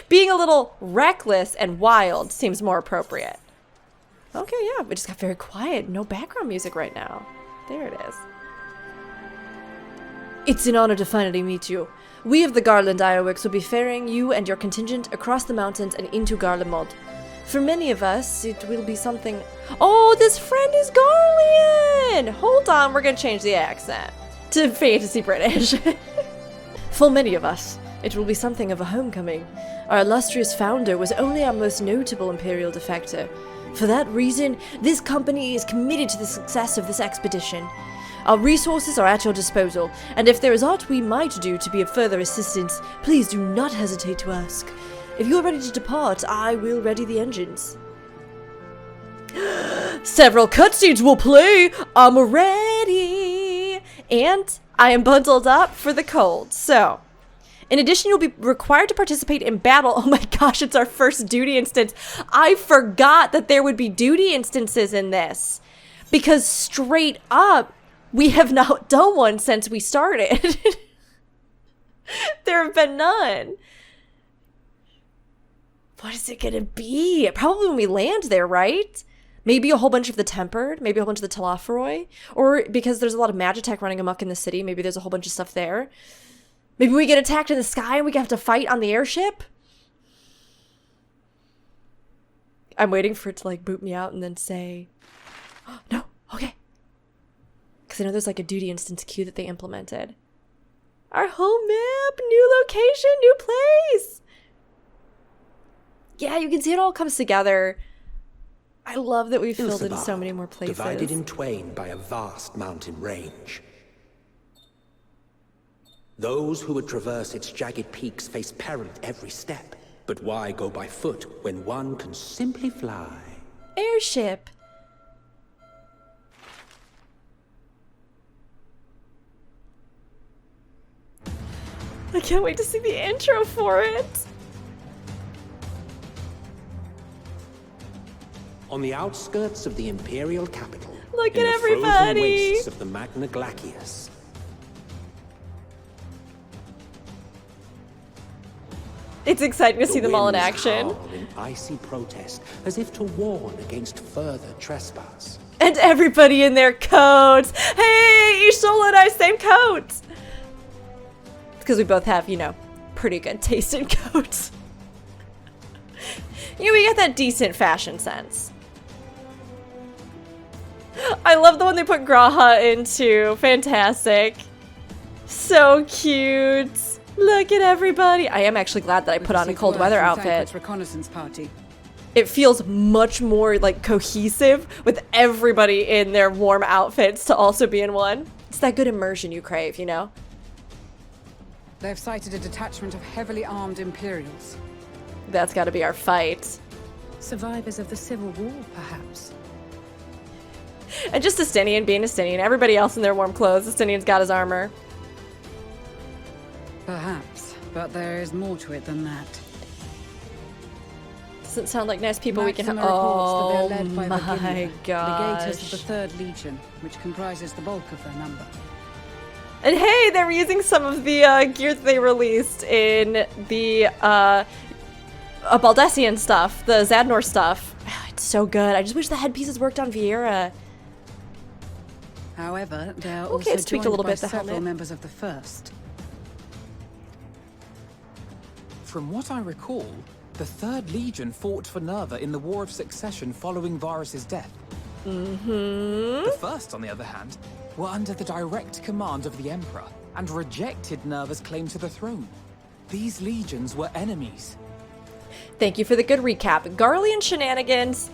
Being a little reckless and wild seems more appropriate. Okay, yeah, we just got very quiet. No background music right now. There it is. It's an honor to finally meet you. We of the Garland Ironworks will be ferrying you and your contingent across the mountains and into Garlemald. For many of us, it will be something... Oh, this friend is Garland! Hold on, we're gonna change the accent to fantasy British. For many of us, it will be something of a homecoming. Our illustrious founder was only our most notable Imperial defector. For that reason, this company is committed to the success of this expedition. Our resources are at your disposal, and if there is aught we might do to be of further assistance, please do not hesitate to ask. If you are ready to depart, I will ready the engines. Several cutscenes will play. I'm ready. And I am bundled up for the cold. So, in addition, you'll be required to participate in battle. Oh my gosh, it's our first duty instance. I forgot that there would be duty instances in this. Because straight up, we have not done one since we started. There have been none. What is it gonna be? Probably when we land there, right? Maybe a whole bunch of the Tempered, maybe a whole bunch of the Telophoroi, or because there's a lot of Magitech running amok in the city, maybe there's a whole bunch of stuff there. Maybe we get attacked in the sky and we have to fight on the airship? I'm waiting for it to like boot me out and then say, oh, no, okay. Because I know there's like a duty instance queue that they implemented. Our home map, new location, new place. Yeah, you can see it all comes together. I love that we've filled in so many more places.
Divided in twain by a vast mountain range. Those who would traverse its jagged peaks face peril at every step. But why go by foot when one can simply fly?
Airship. I can't wait to see the intro for it.
on the outskirts of the Imperial capital.
Look
in
at
the frozen
everybody.
wastes of the Magna Glacius.
It's exciting to see them all in
winds
action.
howl in icy protest, as if to warn against further trespass.
And everybody in their coats. Hey, Ishola and I, same coats. Because we both have, you know, pretty good taste in coats. You know, we got that decent fashion sense. I love the one they put Graha into. Fantastic. So cute. Look at everybody. I am actually glad that I put on a cold weather outfit.
Reconnaissance party.
It feels much more like cohesive with everybody in their warm outfits to also be in one. It's that good immersion you crave, you know?
They've sighted a detachment of heavily armed Imperials.
That's gotta be our fight.
Survivors of the Civil War, perhaps.
And just Justinian being Justinian. Everybody else in their warm clothes. Justinian's got his armor.
Perhaps, but there is more to it than that.
Doesn't sound like nice people we can have.
Maxima
Oh
reports that they're led by
my
Virginia,
gosh.
legators of the 3rd Legion, which comprises the bulk of their number.
And hey, they were using some of the gear that they released in the Baldessian stuff, the Zadnor stuff. It's so good. I just wish the headpieces worked on Vieira.
However, they are
Okay,
also
it's tweaked a
joined
little
by
bit, the
several
helmet.
members of the 1st.
From what I recall, the 3rd Legion fought for Nerva in the War of Succession following Varus' death. The 1st, on the other hand, were under the direct command of the Emperor and rejected Nerva's claim to the throne. These legions were enemies.
Thank you for the good recap. Garlean shenanigans.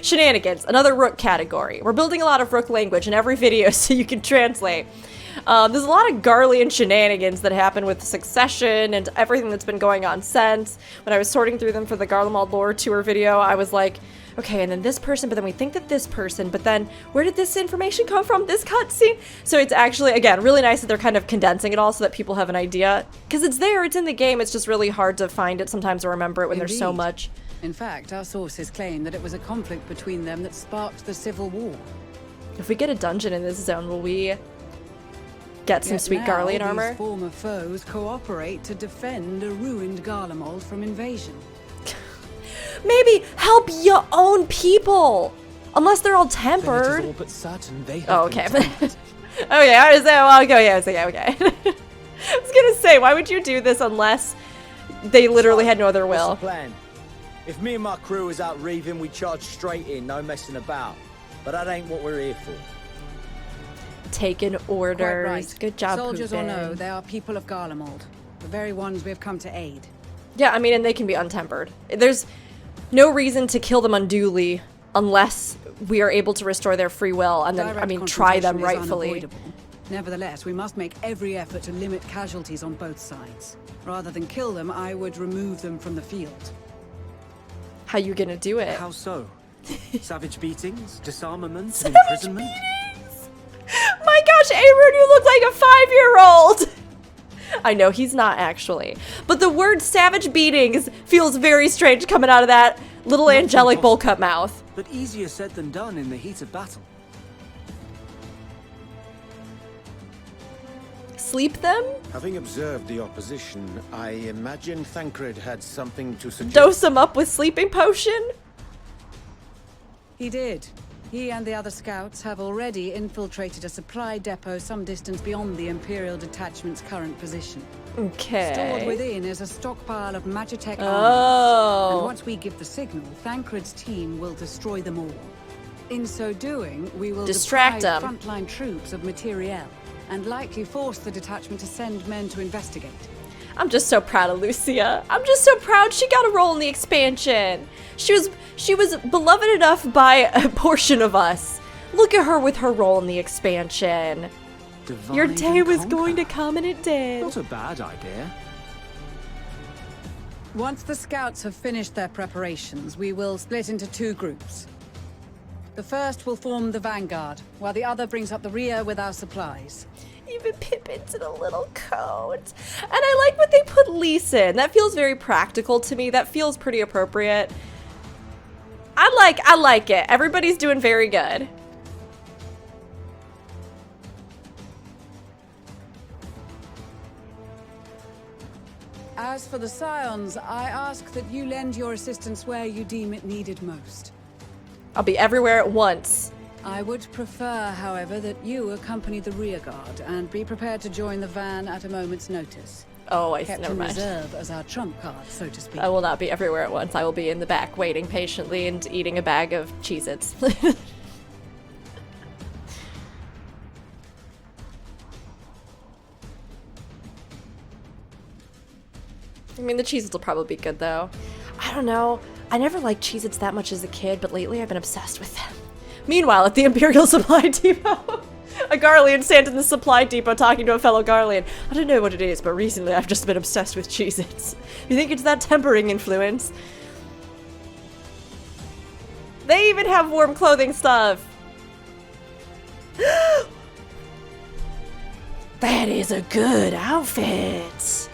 Shenanigans, another Rook category. We're building a lot of Rook language in every video so you can translate. There's a lot of Garlean shenanigans that happen with Succession and everything that's been going on since. When I was sorting through them for the Garlemald lore tour video, I was like, okay, and then this person, but then we think that this person, but then where did this information come from? This cutscene? So it's actually, again, really nice that they're kind of condensing it all so that people have an idea. Because it's there, it's in the game, it's just really hard to find it sometimes or remember it when there's so
Indeed.
much.
In fact, our sources claim that it was a conflict between them that sparked the Civil War.
If we get a dungeon in this zone, will we get some
Yet
sweet
now,
Garlean
these
armor?
former foes cooperate to defend a ruined Garlemald from invasion.
Maybe help your own people! Unless they're all
Then it
tempered.
is all but certain they have
Oh,
been
okay.
tempered.
Okay, I was there. Well, okay, okay. I was gonna say, why would you do this unless they literally had no other will?
What's the plan? If me and my crew is out reaving, we charge straight in, no messing about. But that ain't what we're here for.
Taking orders.
Quite right.
Good job,
Soldiers
Poopin.
or no, they are people of Garlemald. The very ones we have come to aid.
Yeah, I mean, and they can be untempered. There's no reason to kill them unduly unless we are able to restore their free will and then,
Direct
I mean, try them
confrontation is
rightfully.
unavoidable. Nevertheless, we must make every effort to limit casualties on both sides. Rather than kill them, I would remove them from the field.
How you gonna do it?
How so? Savage beatings, disarmament,
Savage
imprisonment?
beatings! My gosh, Aaron, you look like a 5-year-old! I know he's not actually. But the word savage beatings feels very strange coming out of that little
Not
angelic bowl
impossible,
cut mouth.
But easier said than done in the heat of battle.
Sleep them?
Having observed the opposition, I imagine Thancred had something to suggest.
Dose them up with sleeping potion?
He did. He and the other scouts have already infiltrated a supply depot some distance beyond the Imperial detachment's current position.
Okay.
Stored within is a stockpile of Magitech
Oh.
armaments. And once we give the signal, Thancred's team will destroy them all. In so doing, we will
Distract
deprive
them.
frontline troops of materiel and likely force the detachment to send men to investigate.
I'm just so proud of Lucia. I'm just so proud she got a role in the expansion. She was beloved enough by a portion of us. Look at her with her role in the expansion.
Divide
Your day
and
was
conquer.
going to come and it did.
Not a bad idea.
Once the scouts have finished their preparations, we will split into 2 groups. The first will form the vanguard, while the other brings up the rear with our supplies.
Even Pippin's in a little coat. And I like what they put Lisa in. That feels very practical to me. That feels pretty appropriate. I like it. Everybody's doing very good.
As for the Scions, I ask that you lend your assistance where you deem it needed most.
I'll be everywhere at once.
I would prefer, however, that you accompany the rearguard and be prepared to join the van at a moment's notice.
Oh, I see.
Kept
Never
in
mind.
reserve as our trump card, so to speak.
I will not be everywhere at once. I will be in the back, waiting patiently and eating a bag of Cheez-Its. I mean, the Cheez-Its will probably be good, though. I don't know. I never liked Cheez-Its that much as a kid, but lately I've been obsessed with them. Meanwhile, at the Imperial Supply Depot, a Garlean stands in the supply depot talking to a fellow Garlean. I don't know what it is, but recently I've just been obsessed with Cheez-Its. You think it's that tempering influence? They even have warm clothing stuff. That is a good outfit.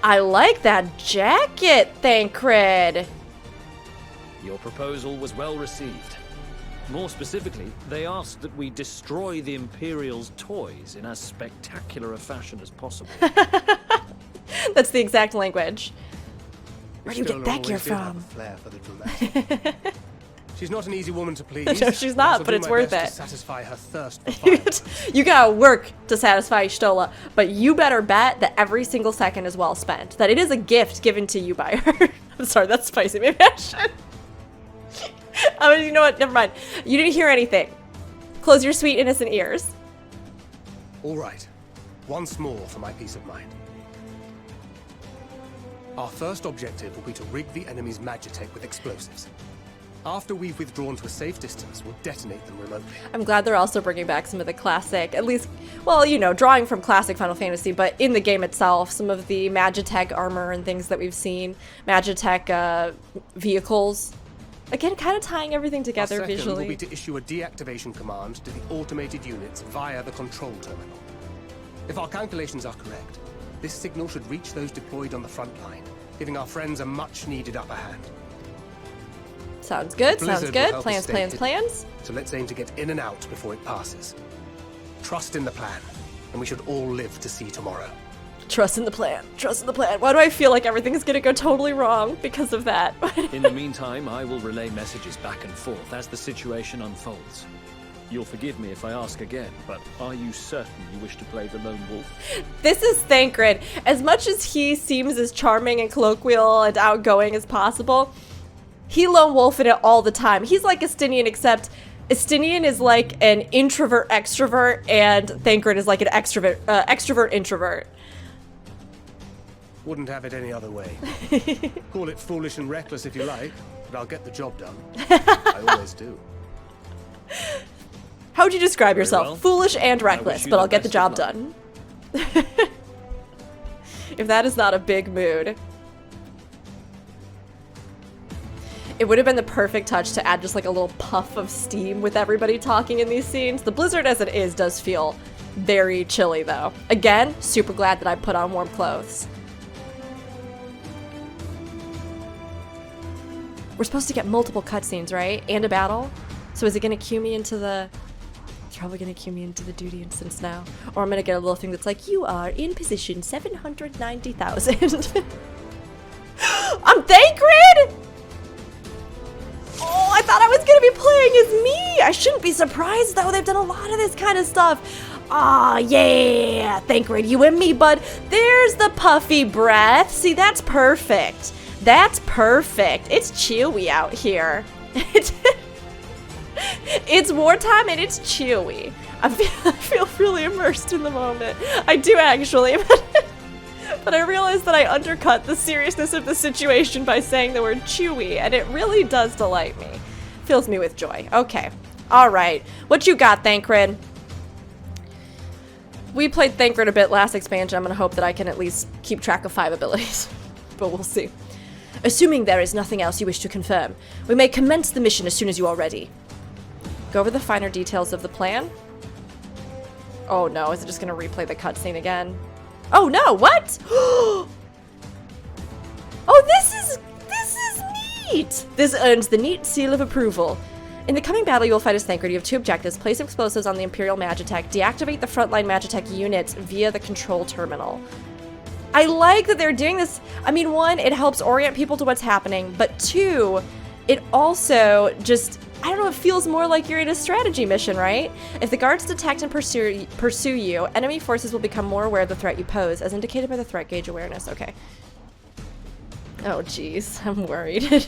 I like that jacket, Thancred.
Your proposal was well received. More specifically, they asked that we destroy the Imperial's toys in as spectacular a fashion as possible.
That's the exact language. Where do you
Stoller
get that gear
always did have
from?
a flair for the dramatic. She's not an easy woman to please.
No, she's not,
I'll
but
do
it's
my
worth
best
it.
to satisfy her thirst for fire.
You gotta work to satisfy Stola, but you better bet that every single second is well spent. That it is a gift given to you by her. I'm sorry, that's spicy. Maybe I should. I mean, you know what? Never mind. You didn't hear anything. Close your sweet, innocent ears.
All right. Once more for my peace of mind. Our first objective will be to rig the enemy's Magitech with explosives. After we've withdrawn to a safe distance, we'll detonate them remotely.
I'm glad they're also bringing back some of the classic, at least, well, you know, drawing from classic Final Fantasy, but in the game itself, some of the Magitech armor and things that we've seen, Magitech vehicles. Again, kind of tying everything together
Our second
visually.
will be to issue a deactivation command to the automated units via the control terminal. If our calculations are correct, this signal should reach those deployed on the front line, giving our friends a much-needed upper hand.
Sounds good, sounds
Blizzard will
good.
help us
Plans,
stay
plans,
hidden.
plans.
So let's aim to get in and out before it passes. Trust in the plan, and we should all live to see tomorrow.
Trust in the plan. Trust in the plan. Why do I feel like everything's gonna go totally wrong because of that?
In the meantime, I will relay messages back and forth as the situation unfolds. You'll forgive me if I ask again, but are you certain you wish to play the lone wolf?
This is Thancred. As much as he seems as charming and colloquial and outgoing as possible, he lone wolf in it all the time. He's like Estinian, except Estinian is like an introvert extrovert, and Thancred is like an extrovert introvert.
Wouldn't have it any other way. Call it foolish and reckless if you like, but I'll get the job done. I always do.
How would you describe yourself?
well.
Foolish and
I
reckless,
wish you
but
the
I'll get the
best
job
of luck.
done. If that is not a big mood. It would have been the perfect touch to add just like a little puff of steam with everybody talking in these scenes. The blizzard as it is does feel very chilly though. Again, super glad that I put on warm clothes. We're supposed to get multiple cutscenes, right? And a battle? So is it gonna cue me into the... It's probably gonna cue me into the duty instance now. Or I'm gonna get a little thing that's like, you are in position 790,000. I'm Thancred! Oh, I thought I was gonna be playing as me! I shouldn't be surprised though, they've done a lot of this kind of stuff. Ah, yeah, Thancred, you and me, bud. There's the puffy breath. See, that's perfect. That's perfect. It's chewy out here. It's wartime and it's chewy. I feel really immersed in the moment. I do actually, but I realized that I undercut the seriousness of the situation by saying the word chewy, and it really does delight me. Fills me with joy. Okay. Alright. What you got, Thancred? We played Thancred a bit last expansion. I'm gonna hope that I can at least keep track of 5 abilities. But we'll see. Assuming there is nothing else you wish to confirm, we may commence the mission as soon as you are ready. Go over the finer details of the plan. Oh no, is it just gonna replay the cutscene again? Oh no, what? Oh, this is Neat! This earns the neat seal of approval. In the coming battle, you will fight as Thancred. You have 2 objectives. Place explosives on the Imperial Magitech. Deactivate the frontline Magitech units via the control terminal. I like that they're doing this. I mean, 1, it helps orient people to what's happening, but 2, it also just, I don't know, it feels more like you're in a strategy mission, right? If the guards detect and pursue you, enemy forces will become more aware of the threat you pose, as indicated by the threat gauge awareness. Okay. Oh, geez. I'm worried.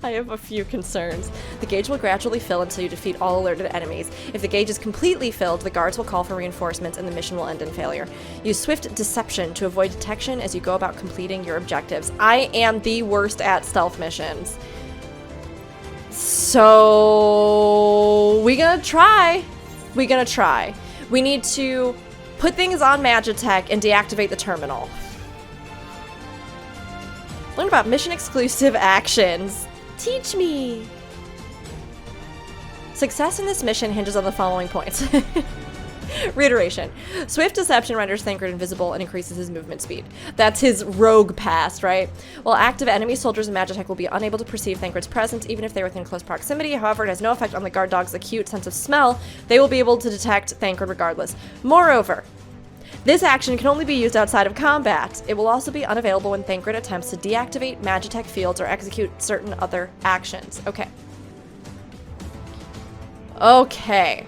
I have a few concerns. The gauge will gradually fill until you defeat all alerted enemies. If the gauge is completely filled, the guards will call for reinforcements and the mission will end in failure. Use swift deception to avoid detection as you go about completing your objectives. I am the worst at stealth missions. So we gonna try. We need to put things on Magitech and deactivate the terminal. Learn about mission-exclusive actions. Teach me! Success in this mission hinges on the following points. Reiteration. Swift deception renders Thancred invisible and increases his movement speed. That's his rogue pass, right? While active, enemy soldiers and Magitech will be unable to perceive Thancred's presence even if they're within close proximity. However, it has no effect on the guard dog's acute sense of smell. They will be able to detect Thancred regardless. Moreover, this action can only be used outside of combat. It will also be unavailable when Thancred attempts to deactivate Magitech fields or execute certain other actions. Okay. Okay.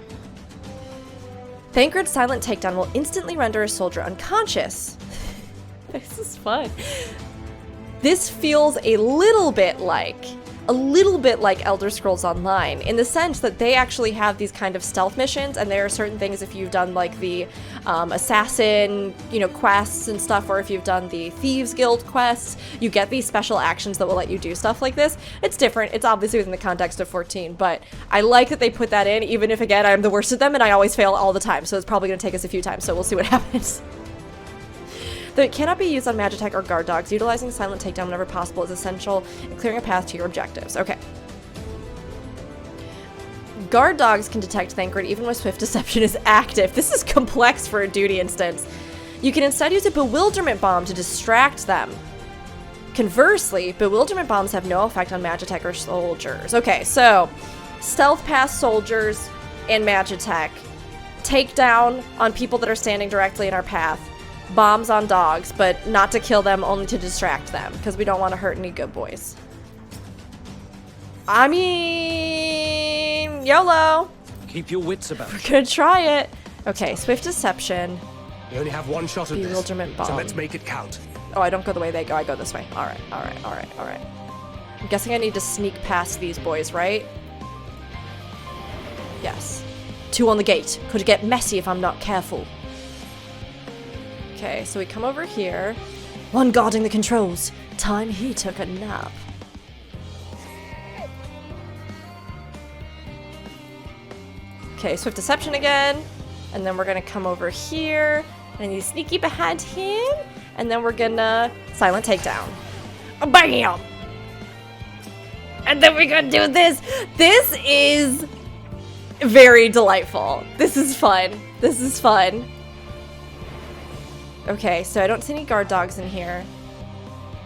Thancred's silent takedown will instantly render a soldier unconscious. This is fun. This feels a little bit like Elder Scrolls Online, in the sense that they actually have these kind of stealth missions, and there are certain things, if you've done like the assassin, quests and stuff, or if you've done the Thieves Guild quests, you get these special actions that will let you do stuff like this. It's different. It's obviously within the context of 14, but I like that they put that in, even if, again, I'm the worst at them and I always fail all the time, so it's probably going to take us a few times, so we'll see what happens. Though it cannot be used on Magitech or guard dogs, utilizing silent takedown whenever possible is essential in clearing a path to your objectives. Okay. Guard dogs can detect Thancred even when swift deception is active. This is complex for a duty instance. You can instead use a bewilderment bomb to distract them. Conversely, bewilderment bombs have no effect on Magitech or soldiers. Okay, so stealth pass soldiers and Magitech. Takedown on people that are standing directly in our path. Bombs on dogs, but not to kill them, only to distract them, because we don't want to hurt any good boys. I mean, YOLO.
Keep your wits about you.
We're gonna try it. Okay, swift deception.
You only have 1 shot at this,
bewilderment bomb.
so let's make it count.
Oh, I don't go the way they go, I go this way. Alright. I'm guessing I need to sneak past these boys, right? Yes. 2 on the gate. Could get messy if I'm not careful. Okay, so we come over here. 1 guarding the controls. Time he took a nap. Okay, swift deception again. And then we're gonna come over here. And he's sneaky behind him. And then we're gonna silent takedown. Bam! And then we're gonna do this. This is very delightful. This is fun. Okay, so I don't see any guard dogs in here.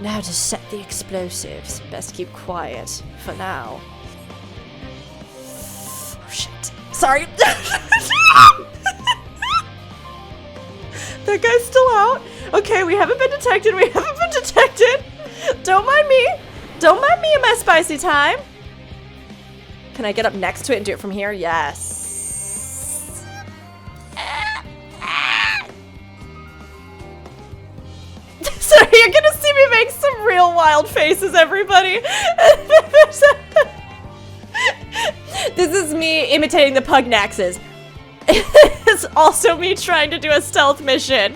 Now to set the explosives. Best keep quiet for now. Oh shit. Sorry. That guy's still out. Okay, we haven't been detected. Don't mind me. In my spicy time. Can I get up next to it and do it from here? Yes. So you're gonna see me make some real wild faces, everybody. This is me imitating the Pugnaxes. It's also me trying to do a stealth mission.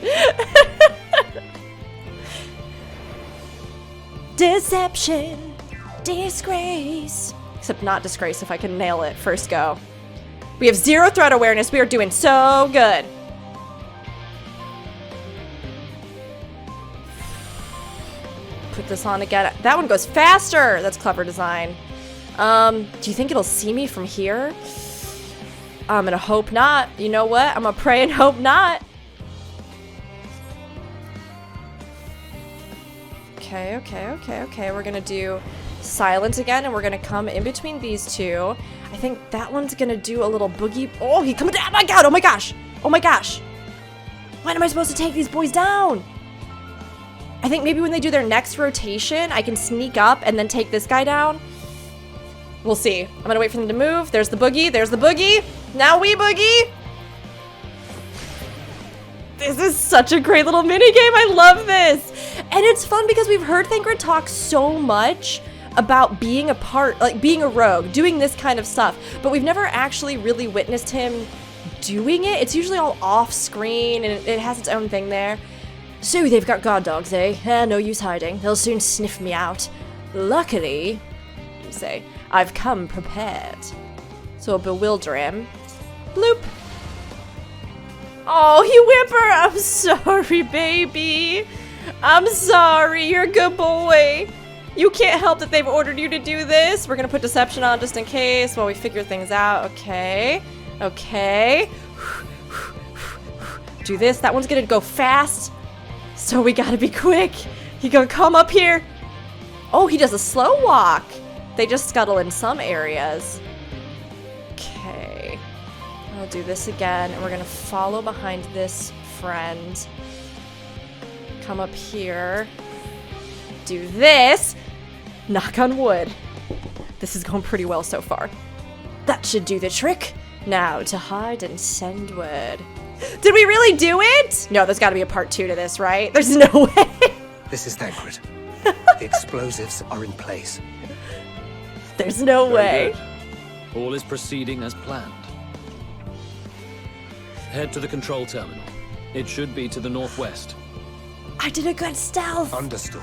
Deception. Disgrace. Except not disgrace if I can nail it first go. We have 0 threat awareness. We are doing so good. Put this on again. That one goes faster. That's clever design. Do you think it'll see me from here? I'm gonna hope not. You know what? I'm gonna pray and hope not. Okay. We're gonna do silent again, and we're gonna come in between these two. I think that one's gonna do a little boogie. Oh, he coming down. Oh my god. Oh my gosh. Oh my gosh. When am I supposed to take these boys down? I think maybe when they do their next rotation, I can sneak up and then take this guy down. We'll see. I'm gonna wait for them to move. There's the boogie. There's the boogie. Now we boogie. This is such a great little mini game. I love this. And it's fun because we've heard Thancred talk so much about being a part, like being a rogue, doing this kind of stuff, but we've never actually really witnessed him doing it. It's usually all off screen and it has its own thing there. So they've got guard dogs, eh? No use hiding. They'll soon sniff me out. Luckily, you say, I've come prepared. So bewilder him. Bloop. Oh, he whimper. I'm sorry, baby. I'm sorry. You're a good boy. You can't help that they've ordered you to do this. We're gonna put deception on just in case while we figure things out. Okay. Okay. Do this. That one's gonna go fast. So we gotta be quick. He gonna come up here. Oh, he does a slow walk. They just scuttle in some areas. Okay. I'll do this again, and we're gonna follow behind this friend. Come up here. Do this. Knock on wood. This is going pretty well so far. That should do the trick. Now to hide and send word. Did we really do it? No, there's got to be a part 2 to this, right? There's no way.
This is Thancred. The explosives are in place.
There's no way.
Good. All is proceeding as planned. Head to the control terminal. It should be to the northwest.
I did a good stealth.
Understood.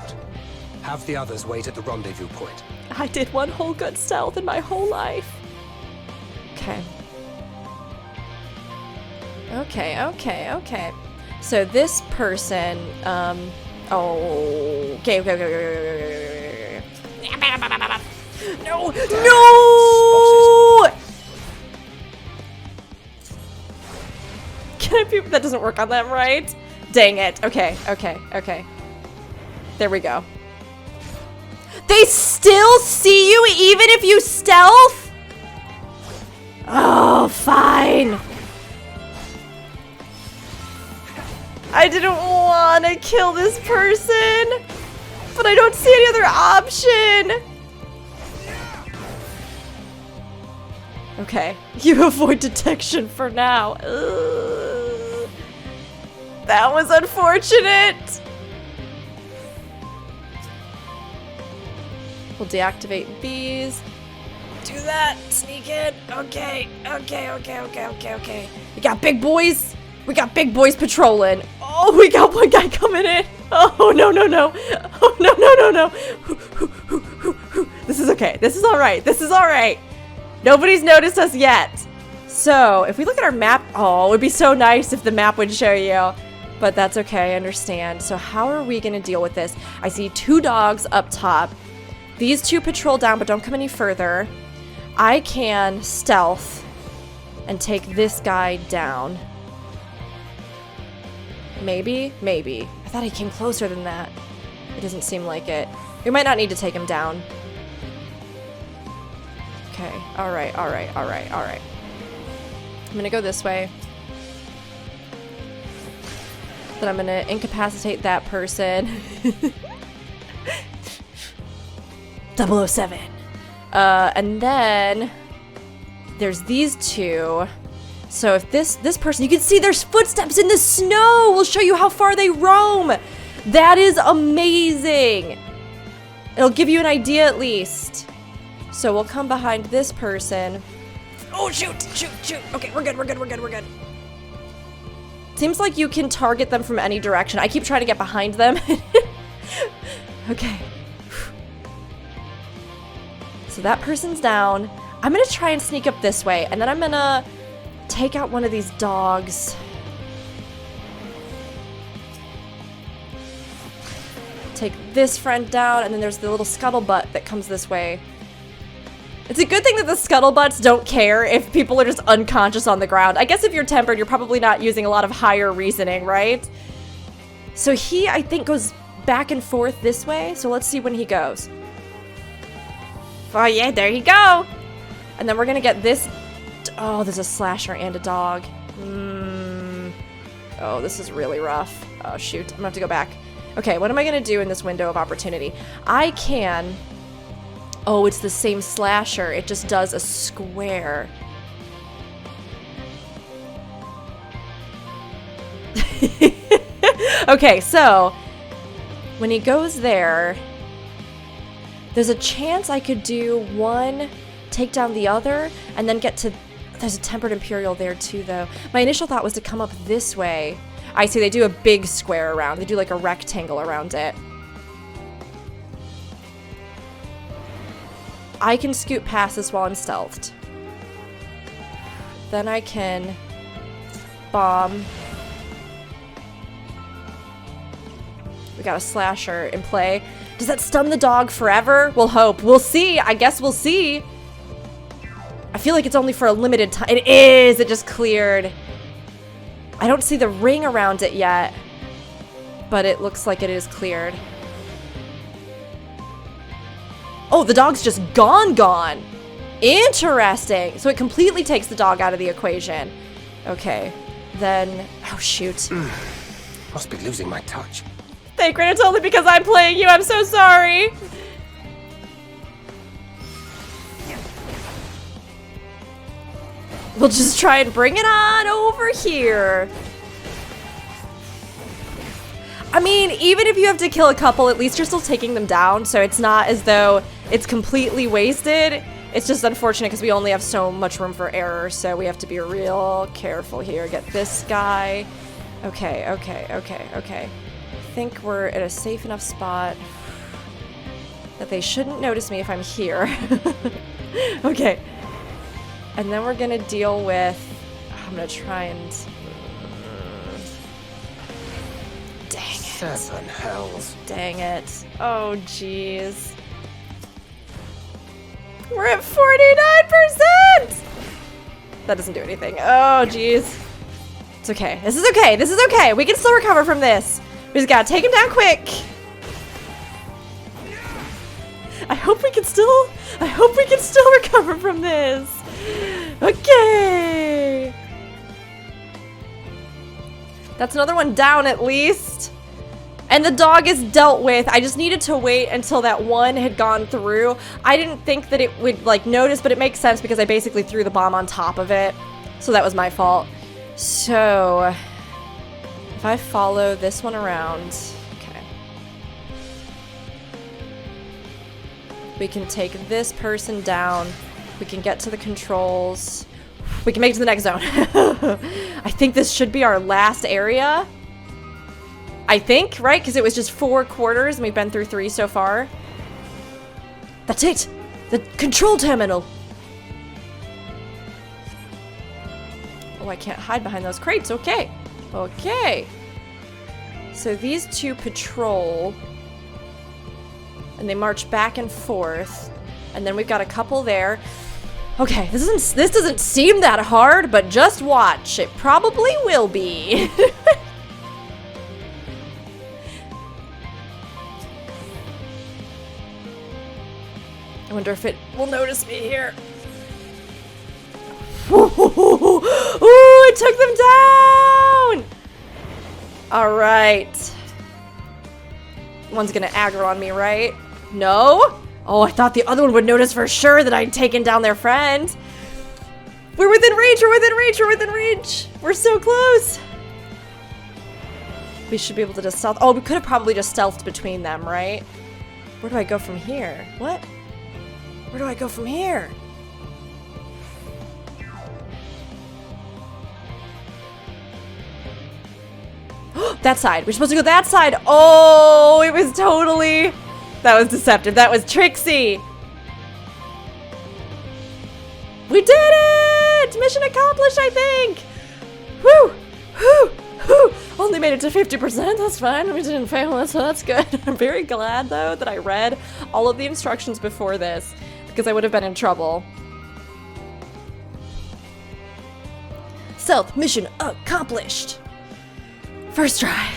Have the others wait at the rendezvous point.
I did one whole good stealth in my whole life. Okay. Okay. So this person, okay. No! Can I be, that doesn't work on them, right? Dang it. Okay. There we go. They still see you even if you stealth? Oh, fine. I didn't want to kill this person, but I don't see any other option. Okay, you avoid detection for now. Ugh. That was unfortunate. We'll deactivate these. Do that. Sneak in. Okay. We got big boys. We got big boys patrolling. Oh, we got one guy coming in. Oh, no. Oh, no. This is okay. This is all right. Nobody's noticed us yet. So, if we look at our map, oh, it would be so nice if the map would show you. But that's okay, I understand. So how are we gonna deal with this? I see 2 dogs up top. These 2 patrol down, but don't come any further. I can stealth and take this guy down. Maybe. I thought he came closer than that. It doesn't seem like it. We might not need to take him down. Okay, all right. I'm gonna go this way. Then I'm gonna incapacitate that person. 007. And then there's these 2. So if this person, you can see there's footsteps in the snow. We'll show you how far they roam. That is amazing. It'll give you an idea at least. So we'll come behind this person. Oh, shoot. Okay, we're good. Seems like you can target them from any direction. I keep trying to get behind them. Okay. So that person's down. I'm gonna try and sneak up this way, and then I'm gonna take out one of these dogs. Take this friend down, and then there's the little scuttlebutt that comes this way. It's a good thing that the scuttlebutts don't care if people are just unconscious on the ground. I guess if you're tempered, you're probably not using a lot of higher reasoning, right? So he, I think, goes back and forth this way. So let's see when he goes. Oh yeah, there you go. And then we're gonna get this. Oh, there's a slasher and a dog. Oh, this is really rough. Oh shoot, I'm gonna have to go back. Okay, what am I gonna do in this window of opportunity? I can... Oh, it's the same slasher. It just does a square. Okay, so when he goes there, there's a chance I could do one, take down the other, and then get to... There's a Tempered Imperial there too, though. My initial thought was to come up this way. I see, they do a big square around. They do like a rectangle around it. I can scoot past this while I'm stealthed. Then I can bomb. We got a slasher in play. Does that stun the dog forever? We'll hope. We'll see. I guess we'll see. I feel like it's only for a limited time. It is. It just cleared. I don't see the ring around it yet, but it looks like it is cleared. Oh, the dog's just gone. Interesting. So it completely takes the dog out of the equation. Okay. Then, oh shoot.
Must be losing my touch.
Thancred, it's only because I'm playing you. I'm so sorry. We'll just try and bring it on over here. I mean, even if you have to kill a couple, at least you're still taking them down, so it's not as though it's completely wasted. It's just unfortunate because we only have so much room for error, so we have to be real careful here. Get this guy. Okay. I think we're at a safe enough spot that they shouldn't notice me if I'm here. Okay. And then we're gonna deal with... I'm gonna try and... Dang it.
7 hells.
Dang it. Oh, jeez. We're at 49%! That doesn't do anything. Oh, jeez. It's okay. This is okay. This is okay. We can still recover from this. We just gotta take him down quick. I hope we can still recover from this. Okay. That's another one down at least. And the dog is dealt with. I just needed to wait until that one had gone through. I didn't think that it would like notice, but it makes sense because I basically threw the bomb on top of it. So that was my fault. So if I follow this one around, okay. We can take this person down. We can get to the controls. We can make it to the next zone. I think this should be our last area. I think, right? Because it was just 4 quarters and we've been through 3 so far. That's it! The control terminal! Oh, I can't hide behind those crates. Okay. Okay. So these two patrol. And they march back and forth. And then we've got a couple there. Okay, this doesn't seem that hard, but just watch. It probably will be. I wonder if it will notice me here. Ooh, it took them down! Alright. One's gonna aggro on me, right? No? Oh, I thought the other one would notice for sure that I'd taken down their friend. We're within reach, we're within reach, we're within reach. We're so close. We should be able to just stealth. Oh, we could have probably just stealthed between them, right? Where do I go from here? What? Where do I go from here? That side. We're supposed to go that side. Oh, it was totally... That was deceptive. That was tricksy. We did it! Mission accomplished, I think. Whew. Whew. Whew. Only made it to 50%. That's fine. We didn't fail, so that's good. I'm very glad, though, that I read all of the instructions before this, because I would have been in trouble. Stealth mission accomplished. First try.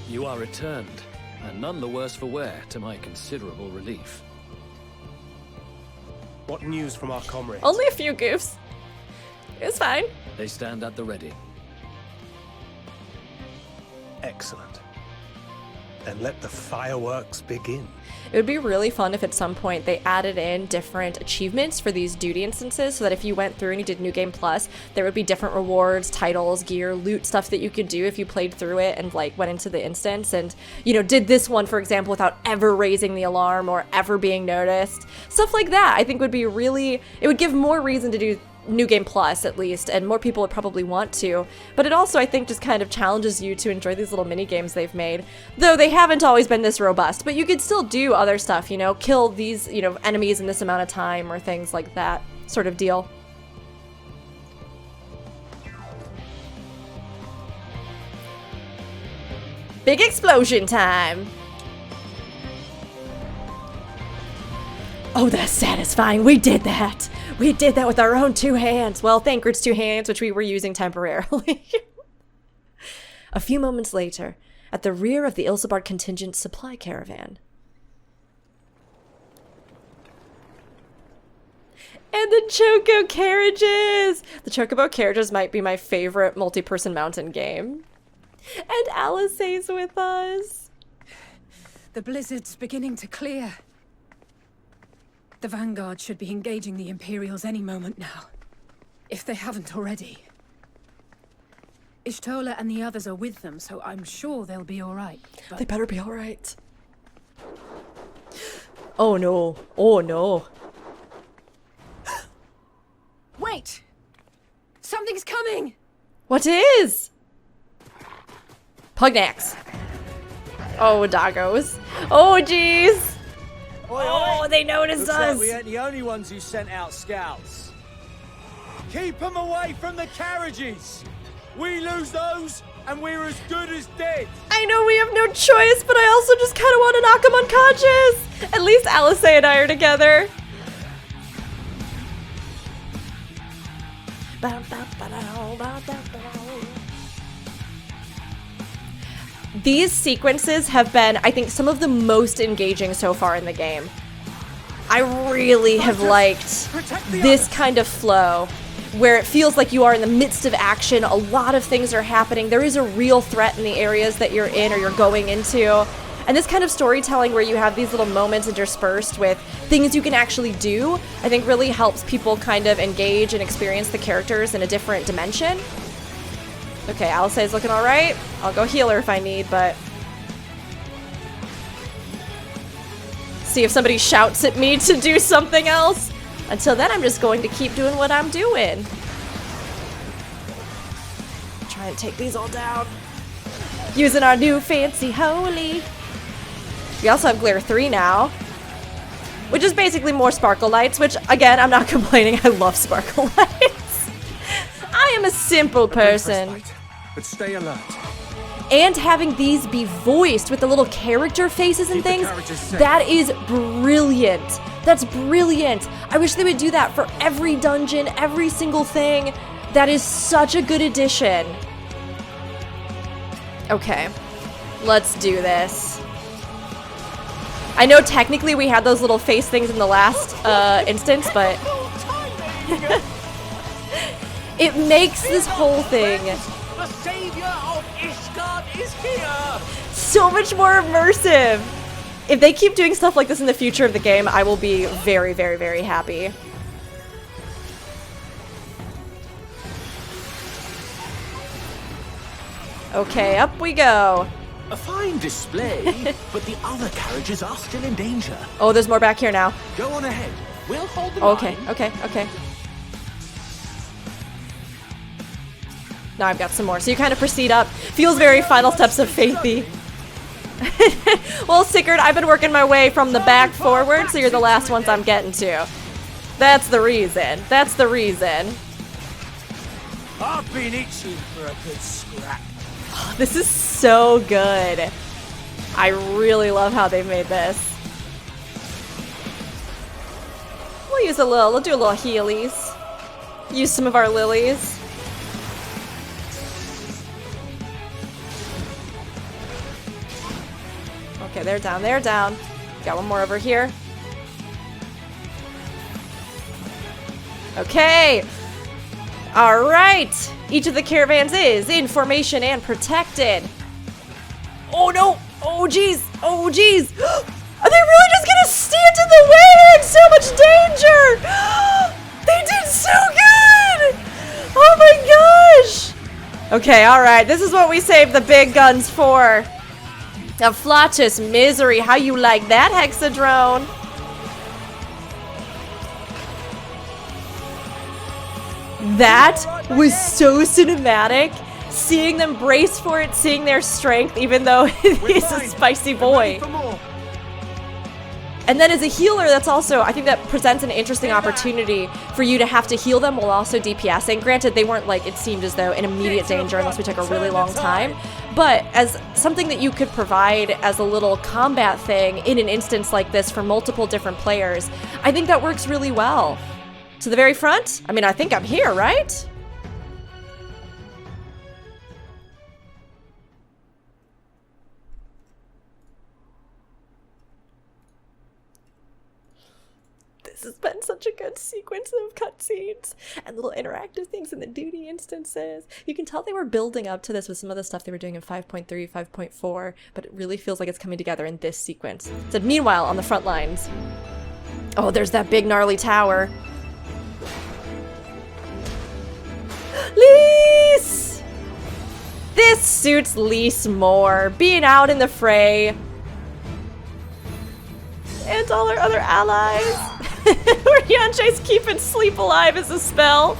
You are returned, and none the worse for wear, to my considerable relief.
What news from our comrades?
Only a few goofs. It's fine.
They stand at the ready.
Excellent. Then let the fireworks begin.
It would be really fun if at some point they added in different achievements for these duty instances, so that if you went through and you did New Game Plus, there would be different rewards, titles, gear, loot, stuff that you could do if you played through it and like went into the instance and, you know, did this one, for example, without ever raising the alarm or ever being noticed. Stuff like that I think would be really, it would give more reason to do New Game Plus, at least, and more people would probably want to. But it also, I think, just kind of challenges you to enjoy these little mini games they've made. Though they haven't always been this robust, but you could still do other stuff, you know, kill these, you know, enemies in this amount of time or things like that sort of deal. Big explosion time! Oh, that's satisfying. We did that. We did that with our own 2 hands. Well, Thancred's 2 hands, which we were using temporarily. A few moments later, at the rear of the Ilsabard Contingent supply caravan. And the Choco carriages! The Chocobo carriages might be my favorite multi-person mountain game. And Alice's with us.
The blizzard's beginning to clear. The Vanguard should be engaging the Imperials any moment now, if they haven't already. Ishtola and the others are with them, so I'm sure they'll be all right.
They better be all right. Oh no. Oh no.
Wait! Something's coming!
What is? Pugnax. Oh, doggos. Oh, jeez. Oh, they noticed
Looks
us!
like we ain't the only ones who sent out scouts. Keep them away from the carriages! We lose those, and we're as good as dead!
I know we have no choice, but I also just kind of want to knock them unconscious! At least Alice and I are together. These sequences have been, I think, some of the most engaging so far in the game. I really have liked this kind of flow, where it feels like you are in the midst of action, a lot of things are happening, there is a real threat in the areas that you're in or you're going into. And this kind of storytelling where you have these little moments interspersed with things you can actually do, I think really helps people kind of engage and experience the characters in a different dimension. Okay, Alice is looking alright. I'll go heal her if I need, but... see if somebody shouts at me to do something else. Until then, I'm just going to keep doing what I'm doing. Try and take these all down. Using our new fancy holy. We also have Glare 3 now, which is basically more sparkle lights, which, again, I'm not complaining. I love sparkle lights. I am a simple person.
But stay alert.
And having these be voiced with the little character faces and things, that is brilliant. That's brilliant. I wish they would do that for every dungeon, every single thing. That is such a good addition. Okay, let's do this. I know technically we had those little face things in the last instance, but it makes this whole thing
The savior of Ishgard is here!
so much more immersive. If they keep doing stuff like this in the future of the game, I will be very, very, very happy. Okay, up we go.
A fine display, but the other carriages are still in danger.
Oh, there's more back here now.
Go on ahead. We'll hold the
Okay,
line.
okay. Now I've got some more. So you kind of proceed up. Feels very Final Steps of Faithy. Well, Sickard, I've been working my way from the back forward, so you're the last ones I'm getting to. That's the reason. That's the reason.
I've been itching for a good scrap.
This is so good. I really love how they've made this. We'll do a little healies. Use some of our lilies. Okay, they're down, they're down. Got one more over here. Okay. All right. Each of the caravans is in formation and protected. Oh no. Oh geez. Oh geez. Are they really just gonna stand in the way? They're in so much danger. They did so good. Oh my gosh. Okay, all right. This is what we saved the big guns for. A Flottus misery. How you like that, Hexadrone? That was so cinematic. Seeing them brace for it, seeing their strength, even though he's a spicy boy. And then as a healer, that's also, I think that presents an interesting opportunity for you to have to heal them while also DPSing. Granted, they weren't like, it seemed as though in immediate danger unless we took a really long time. But as something that you could provide as a little combat thing in an instance like this for multiple different players, I think that works really well. To the very front? I mean, I think I'm here, right? This has been such a good sequence of cutscenes and little interactive things in the duty instances. You can tell they were building up to this with some of the stuff they were doing in 5.3, 5.4, but it really feels like it's coming together in this sequence. So meanwhile, on the front lines. Oh, there's that big gnarly tower. Lise! This suits Lise more. Being out in the fray. And all our other allies. Rianche's keeping sleep alive as a spell.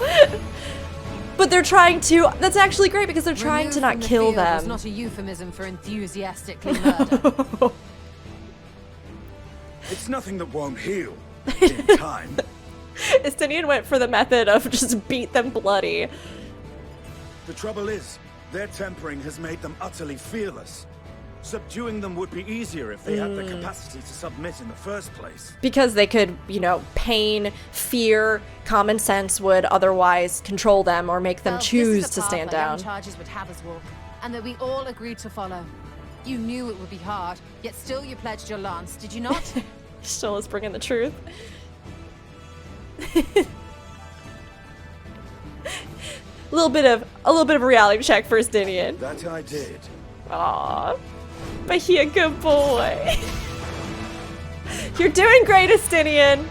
But they're trying to... That's actually great because they're trying to not kill them.
It's not a euphemism for enthusiastically murder.
It's nothing that won't heal in time.
Estinian went for the method of just beat them bloody.
The trouble is, their tempering has made them utterly fearless. Subduing them would be easier if they had the capacity to submit in the first place.
Because they could, you know, pain, fear, common sense would otherwise control them or make them choose to stand down.
Charges would have us walk, and that we all agreed to follow. You knew it would be hard, yet still you pledged your lance, did you not?
Still is bringing the truth. A little bit of a reality check for Estinian.
That I did.
Aww. But he a good boy. You're doing great, Estinian.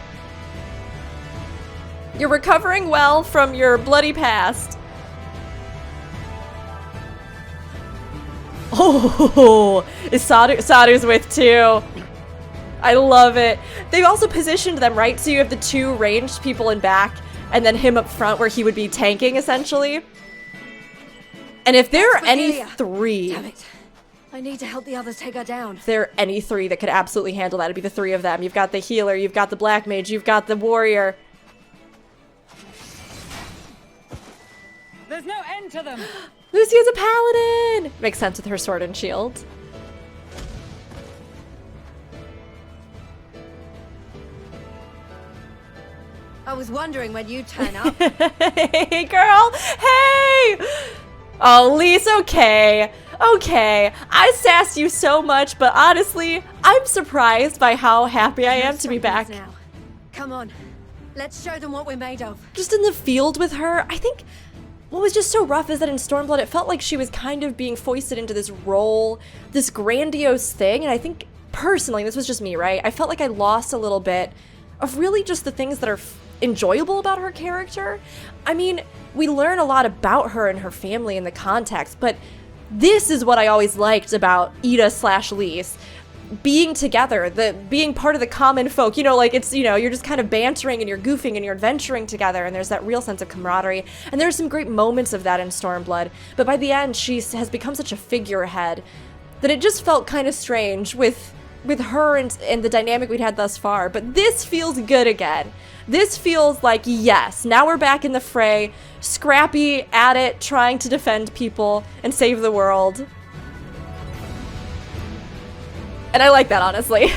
You're recovering well from your bloody past. Oh, Sadu's with too. I love it. They've also positioned them, right? So you have the two ranged people in back and then him up front where he would be tanking essentially. And if there are any three...
Damn it. I need to help the others take her down.
If there are any three that could absolutely handle that, it'd be the three of them. You've got the healer, you've got the black mage, you've got the warrior.
There's no end to them.
Lucia's a paladin! Makes sense with her sword and shield.
I was wondering when you'd turn up.
Hey, girl! Hey! Oh, Lise, okay. Okay. I sassed you so much, but honestly, I'm surprised by how happy I am to be back.
Now. Come on. Let's show them what we're made of.
Just in the field with her, I think what was just so rough is that in Stormblood, it felt like she was kind of being foisted into this role, this grandiose thing, and I think personally, this was just me, right? I felt like I lost a little bit of really just the things that are enjoyable about her character. I mean, we learn a lot about her and her family in the context, but this is what I always liked about Ida/Lise. Being together, being part of the common folk, you know, like it's, you know, you're just kind of bantering and you're goofing and you're adventuring together and there's that real sense of camaraderie. And there's some great moments of that in Stormblood, but by the end, she has become such a figurehead that it just felt kind of strange with her and the dynamic we'd had thus far. But this feels good again. This feels like, yes, now we're back in the fray, scrappy at it, trying to defend people and save the world. And I like that, honestly.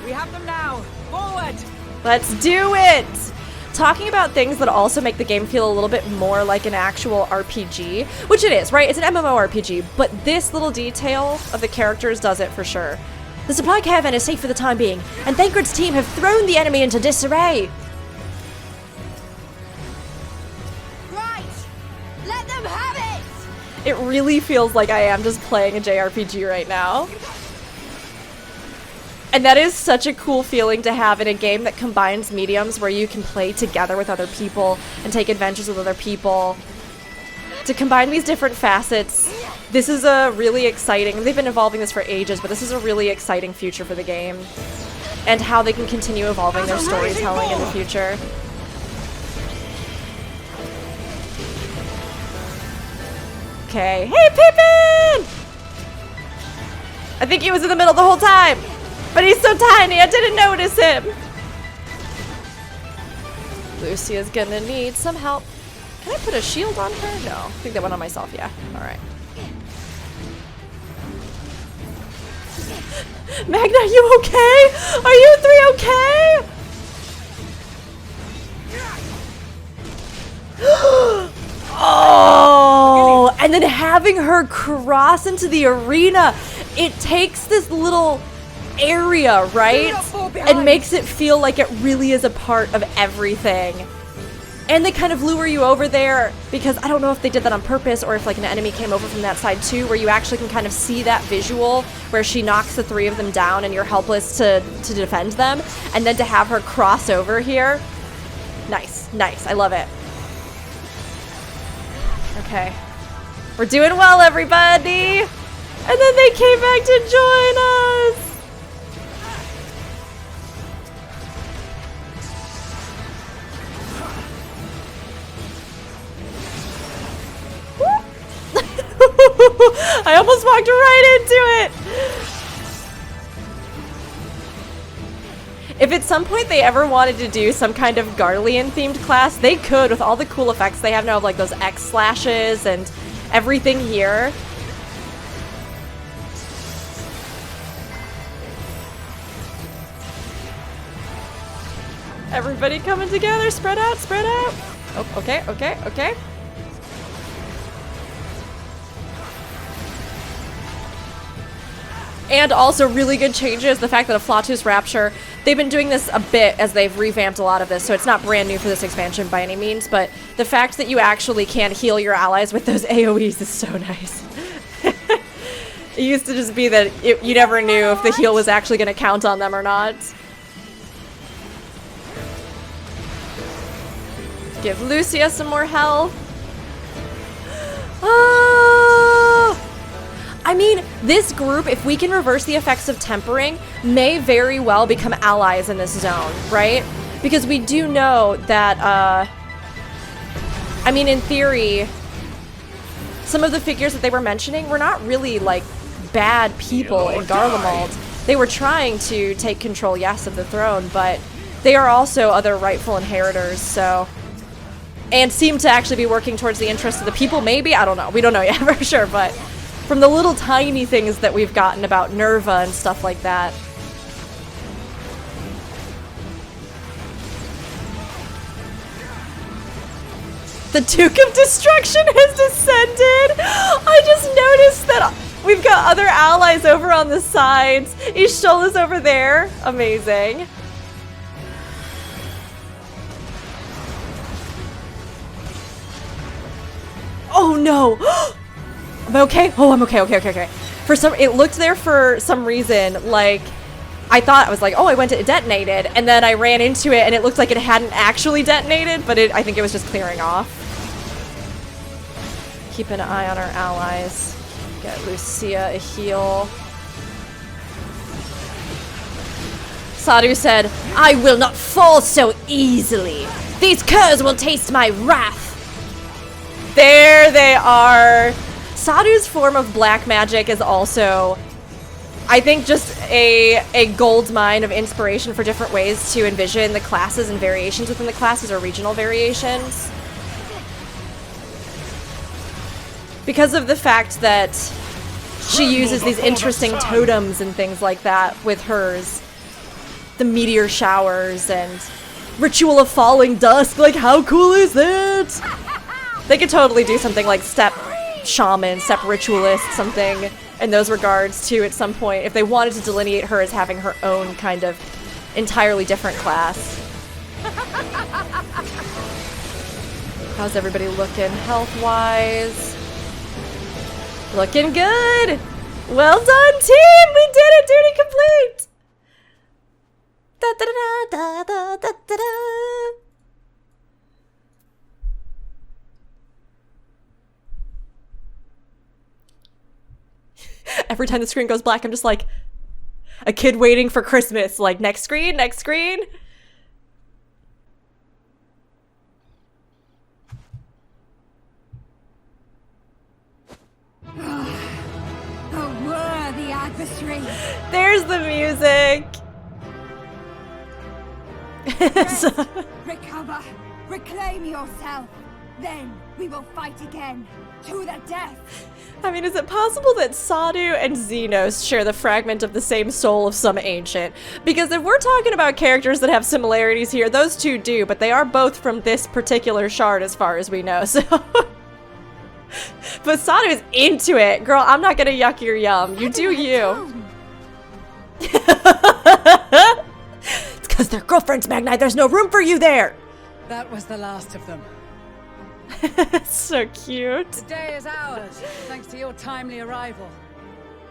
We have them now. Forward.
Let's do it. talking about things that also make the game feel a little bit more like an actual RPG, which it is, right? It's an MMORPG, but this little detail of the characters does it for sure. The supply caravan is safe for the time being, and Thancred's team have thrown the enemy into disarray.
Right! Let them have it!
It really feels like I am just playing a JRPG right now. And that is such a cool feeling to have in a game that combines mediums where you can play together with other people and take adventures with other people. To combine these different facets, this is a really exciting, they've been evolving this for ages, but this is a really exciting future for the game. And how they can continue evolving their storytelling in the future. Okay, hey Pippin! I think he was in the middle the whole time! But he's so tiny, I didn't notice him! Lucia's gonna need some help. Can I put a shield on her? No. I think that went on myself, yeah. Alright. Magna, are you okay? Are you three okay? Oh! And then having her cross into the arena, it takes this little area, right? And makes it feel like it really is a part of everything. And they kind of lure you over there because I don't know if they did that on purpose or if like an enemy came over from that side too, where you actually can kind of see that visual where she knocks the three of them down and you're helpless to defend them. And then to have her cross over here. Nice, nice. I love it. Okay. We're doing well, everybody. And then they came back to join us. I almost walked right into it! If at some point they ever wanted to do some kind of Garlean themed class, they could with all the cool effects they have now of like those X slashes and everything here. Everybody coming together, spread out, spread out. Oh, okay, okay, okay. And also really good changes, the fact that a Flatus Rapture, they've been doing this a bit as they've revamped a lot of this, so it's not brand new for this expansion by any means, but the fact that you actually can heal your allies with those AoEs is so nice. It used to just be that you never knew if the heal was actually going to count on them or not. Give Lucia some more health. Ah! I mean, this group, if we can reverse the effects of tempering, may very well become allies in this zone, right? Because we do know that, I mean, in theory, some of the figures that they were mentioning were not really, like, bad people in Garlemald. They were trying to take control, yes, of the throne, but they are also other rightful inheritors, so... And seem to actually be working towards the interests of the people, maybe? I don't know. We don't know yet for sure, but... From the little tiny things that we've gotten about Nerva and stuff like that. The Duke of Destruction has descended! I just noticed that we've got other allies over on the sides. Ishtal is over there. Amazing. Oh no! I'm okay? Oh, I'm okay, okay. For some, it looked there for some reason, like, I thought, I was like, oh, I went to detonate it, and then I ran into it, and it looked like it hadn't actually detonated, but I think it was just clearing off. Keep an eye on our allies. Get Lucia a heal. Sadhu said, I will not fall so easily. These curs will taste my wrath. There they are. Sadhu's form of black magic is also, I think, just a gold mine of inspiration for different ways to envision the classes and variations within the classes or regional variations. Because of the fact that she uses these interesting totems and things like that with hers. The meteor showers and Ritual of Falling Dusk. Like, how cool is that? They could totally do something like step shaman, step ritualist, something in those regards too at some point, if they wanted to delineate her as having her own kind of entirely different class. How's everybody looking health-wise? Looking good! Well done, team! We did it! Duty complete! Da da da da da da da da. Every time the screen goes black, I'm just like a kid waiting for Christmas. Like, next screen, next screen.
A worthy adversary.
There's the music.
Recover. Reclaim yourself. Then we will fight again. To the death.
I mean, is it possible that Sadu and Xenos share the fragment of the same soul of some ancient? Because if we're talking about characters that have similarities here, those two do, but they are both from this particular shard as far as we know, so... But Sadu's into it. Girl, I'm not gonna yuck your yum. You do you. It's because they're girlfriends, Magnite. There's no room for you there.
That was the last of them.
So cute.
The day is ours, thanks to your timely arrival.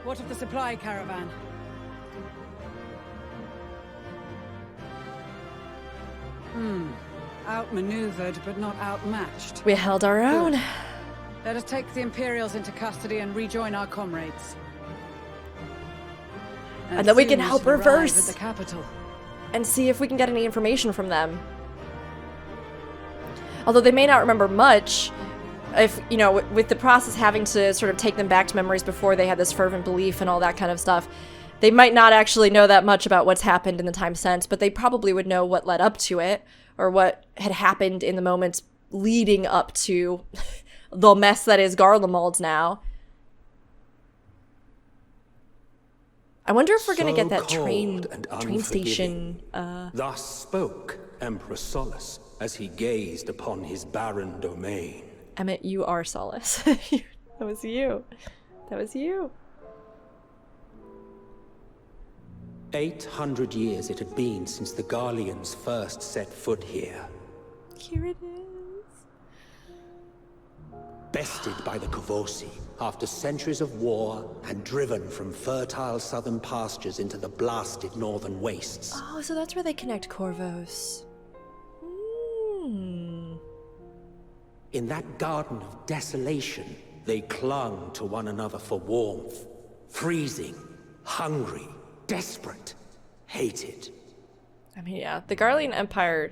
What of the supply caravan? Outmaneuvered, but not outmatched.
We held our own.
Good. Let us take the Imperials into custody and rejoin our comrades.
And then we can help
arrive
reverse
at the capital
and see if we can get any information from them. Although they may not remember much, if, you know, with the process having to sort of take them back to memories before they had this fervent belief and all that kind of stuff, they might not actually know that much about what's happened in the time since, but they probably would know what led up to it, or what had happened in the moments leading up to the mess that is Garlemald now. I wonder if we're gonna get that train station,
Thus spoke Emperor Solus as he gazed upon his barren domain.
Emmett, you are Solace. That was you. That was you.
800 years it had been since the Garleans first set foot here.
Here it is.
Bested by the Kavosi after centuries of war and driven from fertile southern pastures into the blasted northern wastes.
Oh, so that's where they connect Corvos.
In that garden of desolation, they clung to one another for warmth. Freezing, hungry, desperate, hated.
I mean, yeah, the Garlean Empire,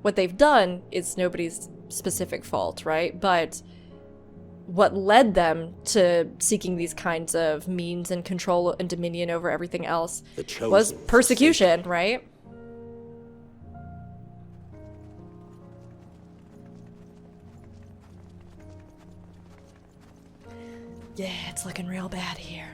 what they've done is nobody's specific fault, right? But what led them to seeking these kinds of means and control and dominion over everything else was persecution, right? Yeah, it's looking real bad here.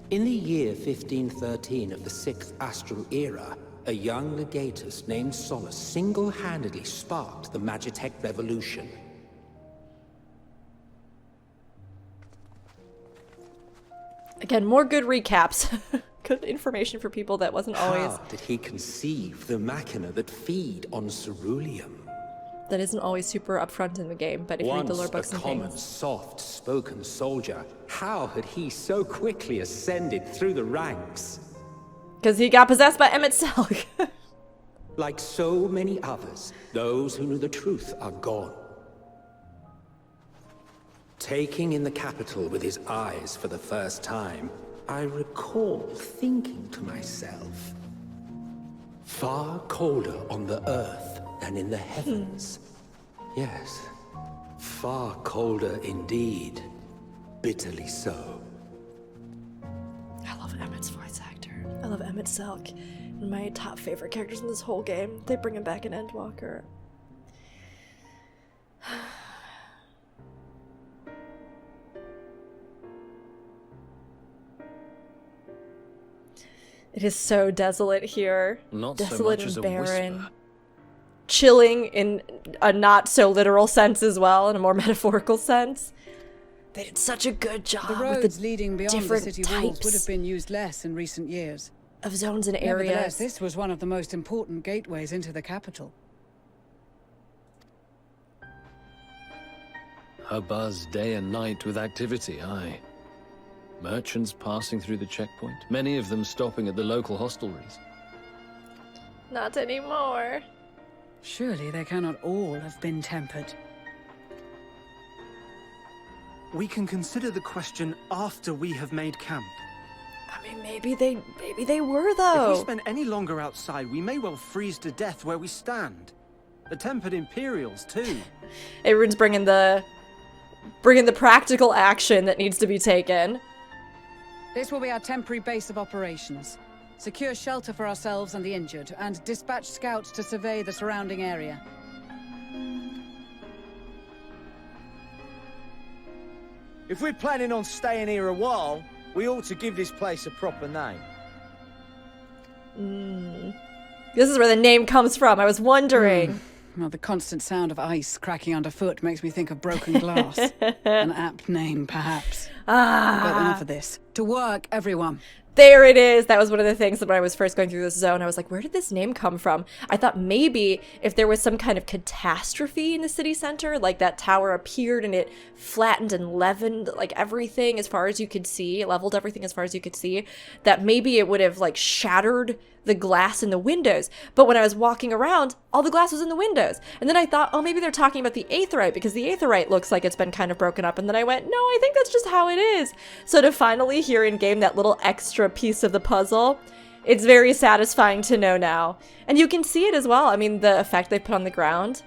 In the year 1513 of the 6th Astral Era, a young legatus named Solus single-handedly sparked the Magitech Revolution.
Again, more good recaps. Good information for people that wasn't always...
How did he conceive the machina that feed on ceruleum?
That isn't always super upfront in the game, but if you read the lore books and things...
Once a common, soft-spoken soldier, how had he so quickly ascended through the ranks?
Because he got possessed by Emmett Selk.
Like so many others, those who knew the truth are gone. Taking in the capital with his eyes for the first time, I recall thinking to myself, far colder on the earth than in the heavens. Yes, far colder indeed. Bitterly so.
I love Emmett's voice actor. I love Emmett Selk. One of my top favorite characters in this whole game. They bring him back in Endwalker. It is so desolate here.
Not
Desolate
so much as
and
a
barren.
whisper.
Chilling in a not so literal sense as well, in a more metaphorical sense. They did such a good job
The
with
roads
the
leading beyond the
different
city walls would have
types
been used less in recent years.
of zones and
Nevertheless,
areas.
this was one of the most important gateways into the capital.
A buzz day and night with activity, aye. Merchants passing through the checkpoint, many of them stopping at the local hostelries.
Not anymore.
Surely they cannot all have been tempered.
We can consider the question after we have made camp.
I mean, maybe they were
If
though.
we spend any longer outside, we may well freeze to death where we stand. The tempered Imperials, too.
Everyone's bringing the practical action that needs to be taken.
This will be our temporary base of operations. Secure shelter for ourselves and the injured, and dispatch scouts to survey the surrounding area.
If we're planning on staying here a while, we ought to give this place a proper name.
This is where the name comes from. I was wondering.
Well, the constant sound of ice cracking underfoot makes me think of broken glass. An apt name, perhaps. But enough of this. To work, everyone.
There it is. That was one of the things that when I was first going through this zone, I was like, where did this name come from? I thought maybe if there was some kind of catastrophe in the city center, like that tower appeared and it flattened and leavened like everything as far as you could see, it leveled everything as far as you could see, that maybe it would have like shattered the glass in the windows. But when I was walking around, all the glass was in the windows. And then I thought, oh, maybe they're talking about the aetherite because the aetherite looks like it's been kind of broken up. And then I went, no, I think that's just how it is. So to finally hear in game that little extra piece of the puzzle, it's very satisfying to know now. And you can see it as well. I mean, the effect they put on the ground.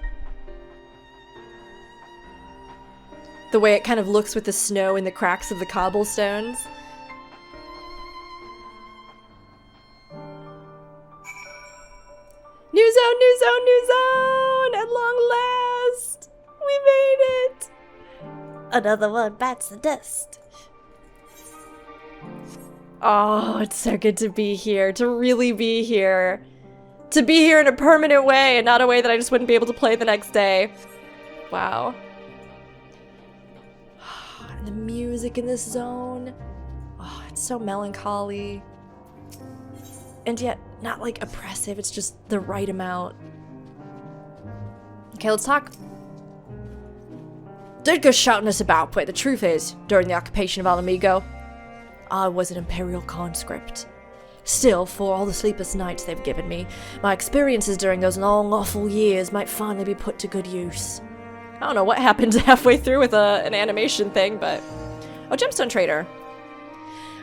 The way it kind of looks with the snow in the cracks of the cobblestones. New zone, new zone, new zone! At long last! We made it! Another one bites the dust. Oh, it's so good to be here, to really be here. To be here in a permanent way, and not a way that I just wouldn't be able to play the next day. Wow. And the music in this zone. Oh, it's so melancholy. And yet, not like oppressive, it's just the right amount. Okay, let's talk. Don't go shouting us about, but the truth is, during the occupation of Alamigo, I was an Imperial conscript. Still, for all the sleepless nights they've given me, my experiences during those long, awful years might finally be put to good use. I don't know what happened halfway through with an animation thing, but... Oh, Gemstone Trader.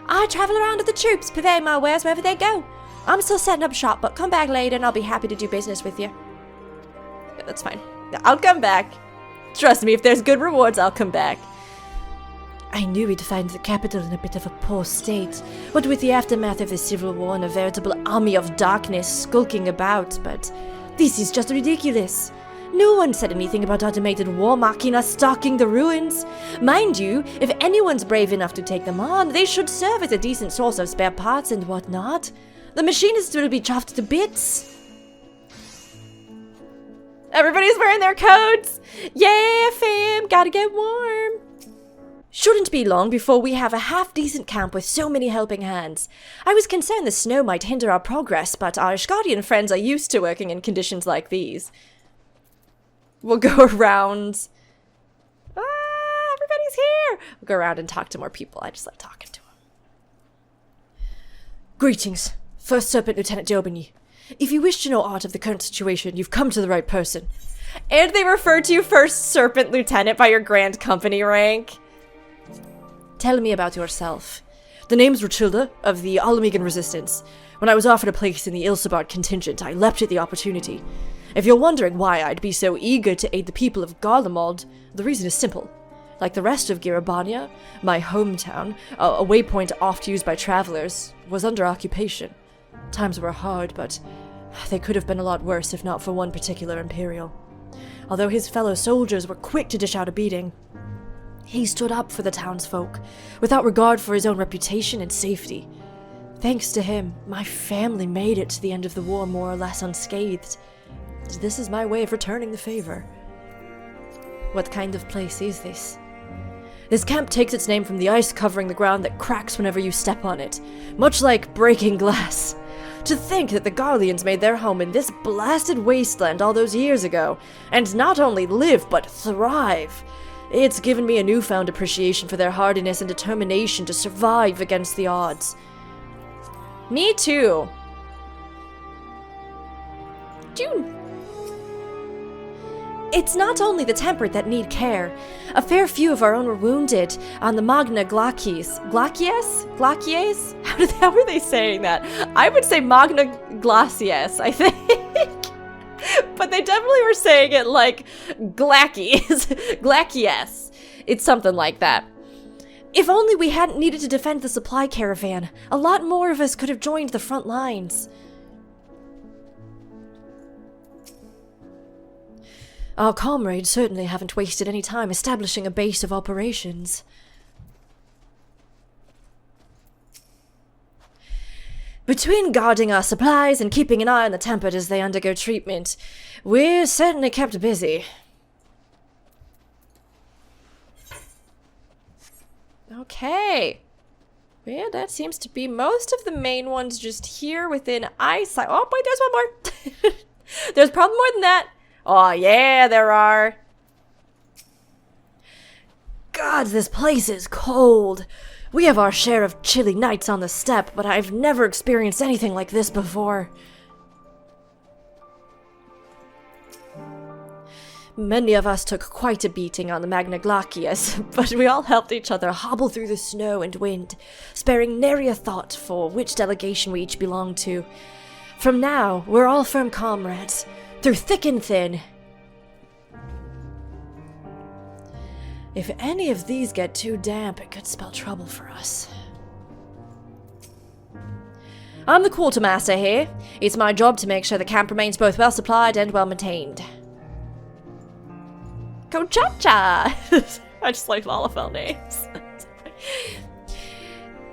I travel around with the troops, purveying my wares wherever they go. I'm still setting up shop, but come back later and I'll be happy to do business with you. Yeah, that's fine. I'll come back. Trust me, if there's good rewards, I'll come back. I knew we'd find the capital in a bit of a poor state, what with the aftermath of the Civil War and a veritable army of darkness skulking about, but this is just ridiculous. No one said anything about automated war machina stalking the ruins. Mind you, if anyone's brave enough to take them on, they should serve as a decent source of spare parts and whatnot. The machinists will be chuffed to bits. Everybody's wearing their coats! Yeah, fam! Gotta get warm! Shouldn't be long before we have a half-decent camp with so many helping hands. I was concerned the snow might hinder our progress, but our Ishgardian friends are used to working in conditions like these. We'll go around... everybody's here! We'll go around and talk to more people. I just like talking to them. Greetings. First Serpent Lieutenant D'Aubigny. If you wish to know aught of the current situation, you've come to the right person. And they refer to you First Serpent Lieutenant by your Grand Company rank. Tell me about yourself. The name's Rochilda, of the Alamigan Resistance. When I was offered a place in the Ilsabard Contingent, I leapt at the opportunity. If you're wondering why I'd be so eager to aid the people of Garlemald, the reason is simple. Like the rest of Girabania, my hometown, a waypoint oft used by travelers, was under occupation. Times were hard, but they could have been a lot worse if not for one particular Imperial. Although his fellow soldiers were quick to dish out a beating, he stood up for the townsfolk, without regard for his own reputation and safety. Thanks to him, my family made it to the end of the war more or less unscathed. This is my way of returning the favor. What kind of place is this? This camp takes its name from the ice covering the ground that cracks whenever you step on it, much like breaking glass. To think that the Garleans made their home in this blasted wasteland all those years ago, and not only live, but thrive. It's given me a newfound appreciation for their hardiness and determination to survive against the odds. Me too. It's not only the temperate that need care. A fair few of our own were wounded on the Magna Glacies. Glacies? How are they saying that? I would say Magna Glacies, I think. But they definitely were saying it like Glacies. Glacies. It's something like that. If only we hadn't needed to defend the supply caravan, a lot more of us could have joined the front lines. Our comrades certainly haven't wasted any time establishing a base of operations. Between guarding our supplies and keeping an eye on the tempered as they undergo treatment, we're certainly kept busy. Okay. Yeah, that seems to be most of the main ones just here within eyesight. Oh, wait, there's one more. There's probably more than that. Oh, yeah, there are. God, this place is cold. We have our share of chilly nights on the steppe, but I've never experienced anything like this before. Many of us took quite a beating on the Magna Glacies, but we all helped each other hobble through the snow and wind, sparing nary a thought for which delegation we each belonged to. From now, we're all firm comrades, through thick and thin. If any of these get too damp, it could spell trouble for us. I'm the quartermaster here. It's my job to make sure the camp remains both well supplied and well maintained. Go cha-cha! I just like Lalafell names.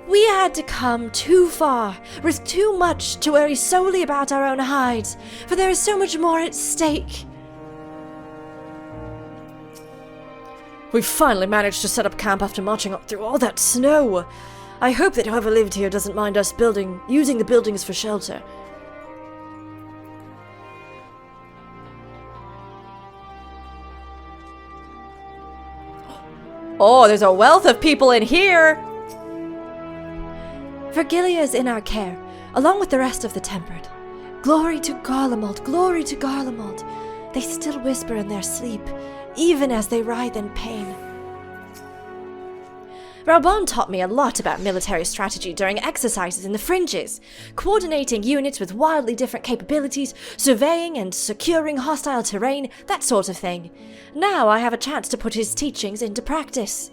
We had to come too far, risk too much to worry solely about our own hides, for there is so much more at stake. We finally managed to set up camp after marching up through all that snow. I hope that whoever lived here doesn't mind us using the buildings for shelter. Oh, there's a wealth of people in here! Vergilia is in our care, along with the rest of the tempered. Glory to Garlemald, glory to Garlemald. They still whisper in their sleep, even as they writhe in pain. Raubon taught me a lot about military strategy during exercises in the fringes, coordinating units with wildly different capabilities, surveying and securing hostile terrain, that sort of thing. Now I have a chance to put his teachings into practice.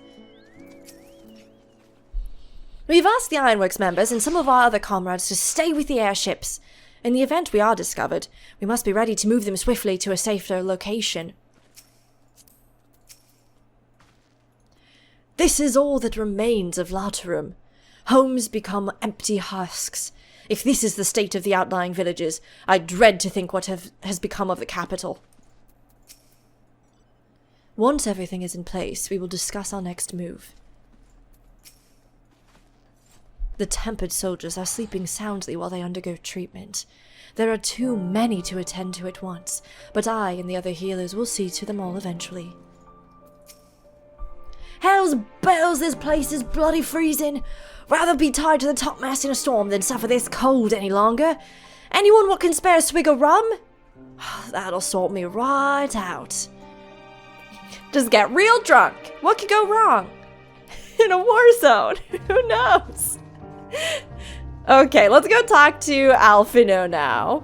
We've asked the Ironworks members and some of our other comrades to stay with the airships. In the event we are discovered, we must be ready to move them swiftly to a safer location. This is all that remains of Latarum. Homes become empty husks. If this is the state of the outlying villages, I dread to think what has become of the capital. Once everything is in place, we will discuss our next move. The tempered soldiers are sleeping soundly while they undergo treatment. There are too many to attend to at once, but I and the other healers will see to them all eventually. Hell's bells, this place is bloody freezing. Rather be tied to the topmast in a storm than suffer this cold any longer. Anyone what can spare a swig of rum? That'll sort me right out. Just get real drunk. What could go wrong? In a war zone. Who knows? Okay, let's go talk to Alphino now.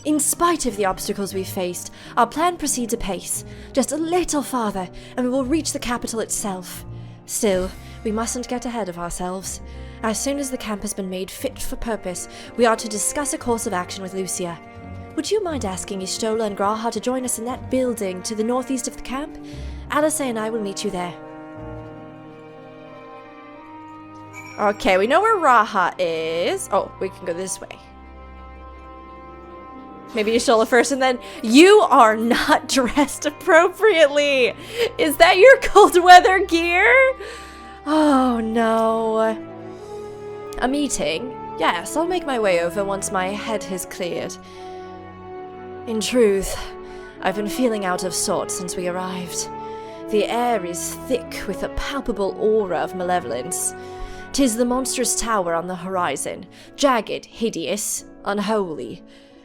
In spite of the obstacles we faced, our plan proceeds apace. Just a little farther, and we will reach the capital itself. Still, we mustn't get ahead of ourselves. As soon as the camp has been made fit for purpose, we are to discuss a course of action with Lucia. Would you mind asking Ishtola and Graha to join us in that building to the northeast of the camp? Alice and I will meet you there. Okay, we know where Raha is. Oh, we can go this way. Maybe Y'shtola first, and then you are not dressed appropriately. Is that your cold weather gear? Oh no. A meeting? Yes, I'll make my way over once my head has cleared. In truth, I've been feeling out of sorts since we arrived. The air is thick with a palpable aura of malevolence. 'Tis the monstrous tower on the horizon, jagged, hideous, unholy.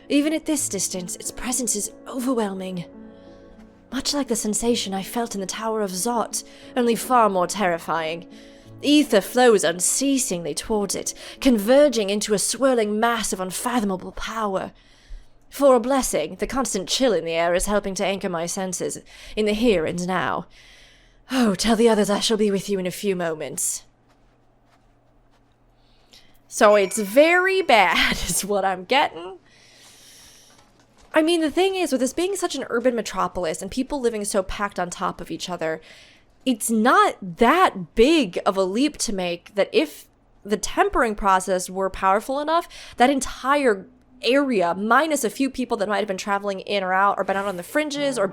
Even at this distance, its presence is overwhelming. Much like the sensation I felt in the Tower of Zot, only far more terrifying. Ether flows unceasingly towards it, converging into a swirling mass of unfathomable power. For a blessing, the constant chill in the air is helping to anchor my senses in the here and now. Oh, tell the others I shall be with you in a few moments. So it's very bad, is what I'm getting. I mean, the thing is, with this being such an urban metropolis and people living so packed on top of each other, it's not that big of a leap to make that if the tempering process were powerful enough, that entire area, minus a few people that might have been traveling in or out, or been out on the fringes, or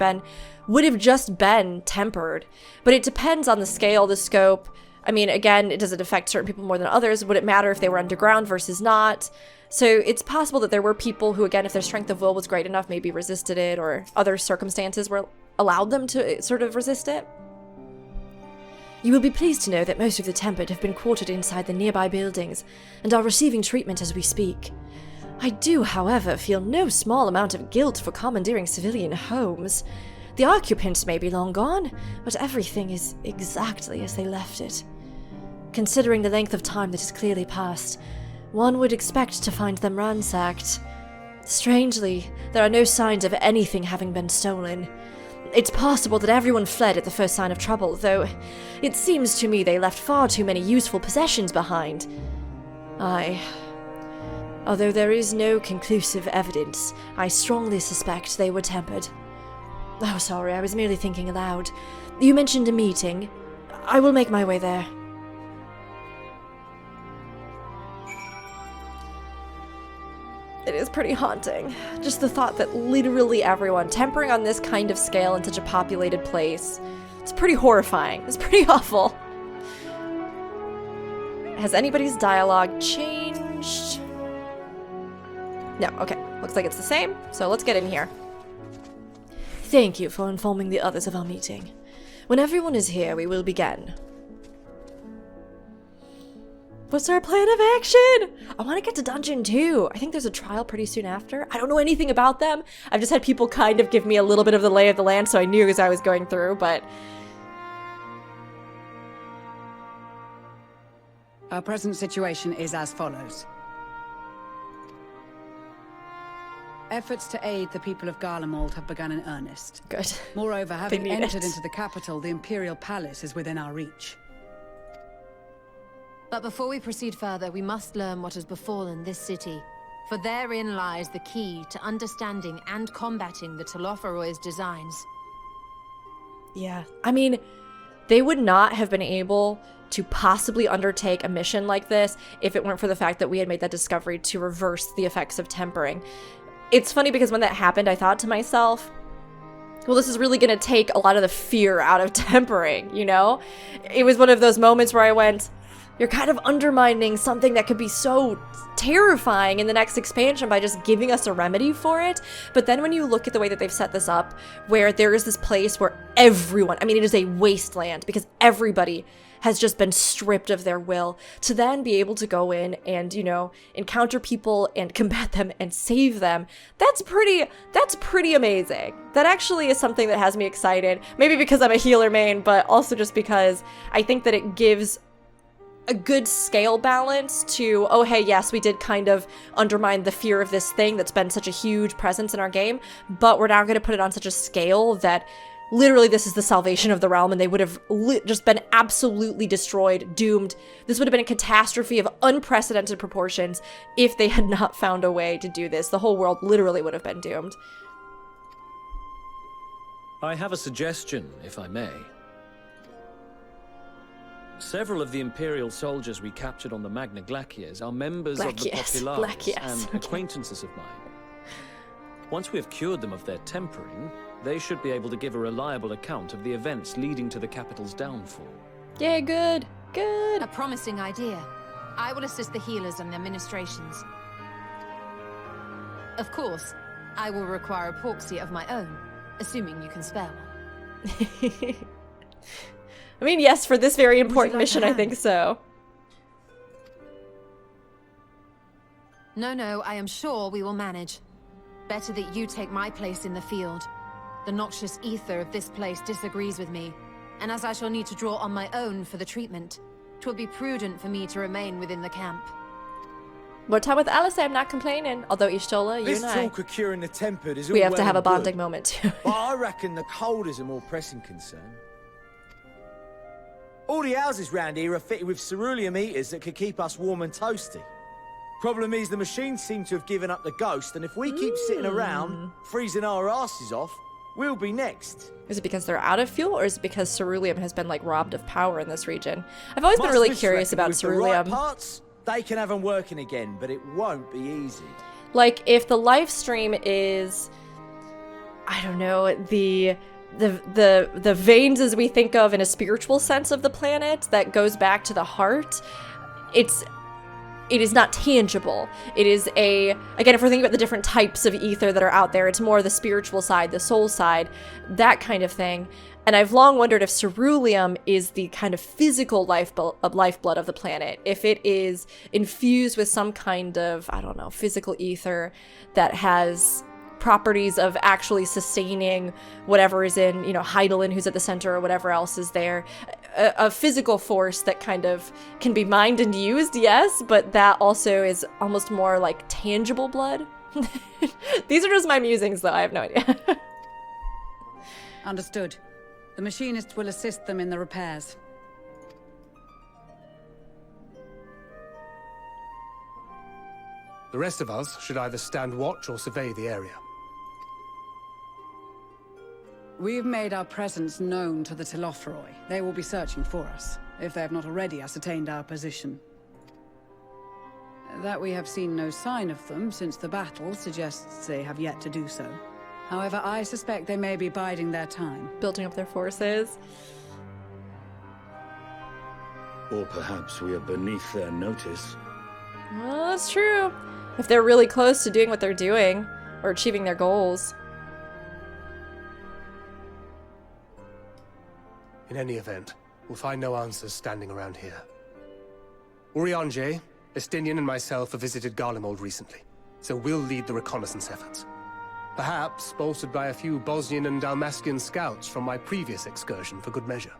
would have just been tempered. But it depends on the scale, the scope. I mean, again, does it affect certain people more than others? Would it matter if they were underground versus not? So it's possible that there were people who, again, if their strength of will was great enough, maybe resisted it, or other circumstances were allowed them to sort of resist it. You will be pleased to know that most of the tempered have been quartered inside the nearby buildings and are receiving treatment as we speak. I do, however, feel no small amount of guilt for commandeering civilian homes. The occupants may be long gone, but everything is exactly as they left it. Considering the length of time that has clearly passed, one would expect to find them ransacked. Strangely, there are no signs of anything having been stolen. It's possible that everyone fled at the first sign of trouble, though it seems to me they left far too many useful possessions behind. Although there is no conclusive evidence, I strongly suspect they were tempered. Oh, sorry, I was merely thinking aloud. You mentioned a meeting. I will make my way there. It is pretty haunting. Just the thought that literally everyone tempering on this kind of scale in such a populated place. It's pretty horrifying. It's pretty awful. Has anybody's dialogue changed? No, okay. Looks like it's the same, so let's get in here. Thank you for informing the others of our meeting. When everyone is here, we will begin. What's our plan of action? I want to get to Dungeon 2. I think there's a trial pretty soon after. I don't know anything about them. I've just had people kind of give me a little bit of the lay of the land, so I knew as I was going through, but...
Our present situation is as follows. Efforts to aid the people of Garlemald have begun in earnest.
Good.
Moreover, having entered into the capital, the Imperial Palace is within our reach.
But before we proceed further, we must learn what has befallen this city. For therein lies the key to understanding and combating the Telophoroid's designs.
Yeah, I mean, they would not have been able to possibly undertake a mission like this if it weren't for the fact that we had made that discovery to reverse the effects of tempering. It's funny because when that happened, I thought to myself, well, this is really going to take a lot of the fear out of tempering, you know? It was one of those moments where I went, you're kind of undermining something that could be so terrifying in the next expansion by just giving us a remedy for it. But then when you look at the way that they've set this up, where there is this place where everyone, I mean, it is a wasteland because everybody has just been stripped of their will, to then be able to go in and, you know, encounter people and combat them and save them, that's pretty amazing. That actually is something that has me excited. Maybe because I'm a healer main, but also just because I think that it gives a good scale balance to, oh hey, yes, we did kind of undermine the fear of this thing that's been such a huge presence in our game, but we're now going to put it on such a scale that literally this is the salvation of the realm, and they would have just been absolutely destroyed, doomed. This would have been a catastrophe of unprecedented proportions if they had not found a way to do this. The whole world literally would have been doomed.
I have a suggestion, if I may.
Several of the Imperial soldiers we captured on the Magna Glaciers are members of the Populares and acquaintances of mine. Once we have cured them of their tempering, they should be able to give a reliable account of the events leading to the capital's downfall.
Yeah, good. Good.
A promising idea. I will assist the healers and their ministrations. Of course, I will require a proxy of my own, assuming you can spare one.
I mean, yes, for this very important mission, I think so.
No, I am sure we will manage. Better that you take my place in the field. The noxious ether of this place disagrees with me, and as I shall need to draw on my own for the treatment, 'twill be prudent for me to remain within the camp.
More time with Alice, I'm not complaining. Although Ishtola, you
This
and I,
talk of curing the tempered is all
we have to
well
have a
and good,
bonding moment too.
but I reckon the cold is a more pressing concern. All the houses round here are fitted with ceruleum heaters that could keep us warm and toasty. Problem is, the machines seem to have given up the ghost, and if we keep sitting around, freezing our asses off, we'll be next.
Is it because they're out of fuel, or is it because ceruleum has been, like, robbed of power in this region? I've always been really curious about
with the right
ceruleum.
parts, they can have them working again, but it won't be easy.
Like, if the life stream is, I don't know, the veins as we think of in a spiritual sense of the planet that goes back to the heart, it is not tangible. It is again, if we're thinking about the different types of ether that are out there, it's more the spiritual side, the soul side, that kind of thing. And I've long wondered if ceruleum is the kind of physical lifeblood of the planet. If it is infused with some kind of, I don't know, physical ether that has properties of actually sustaining whatever is in, you know, Heidelin, who's at the center, or whatever else is there. A physical force that kind of can be mined and used, yes, but that also is almost more like tangible blood. These are just my musings, though. I have no idea.
Understood. The machinists will assist them in the repairs.
The rest of us should either stand watch or survey the area.
We've made our presence known to the Telophroi. They will be searching for us, if they have not already ascertained our position. That we have seen no sign of them since the battle suggests they have yet to do so. However, I suspect they may be biding their time.
Building up their forces.
Or perhaps we are beneath their notice.
Well, that's true. If they're really close to doing what they're doing, or achieving their goals.
In any event, we'll find no answers standing around here. Urianger, Estinian and myself have visited Garlemald recently, so we'll lead the reconnaissance efforts. Perhaps bolstered by a few Bosnian and Dalmatian scouts from my previous excursion for good measure.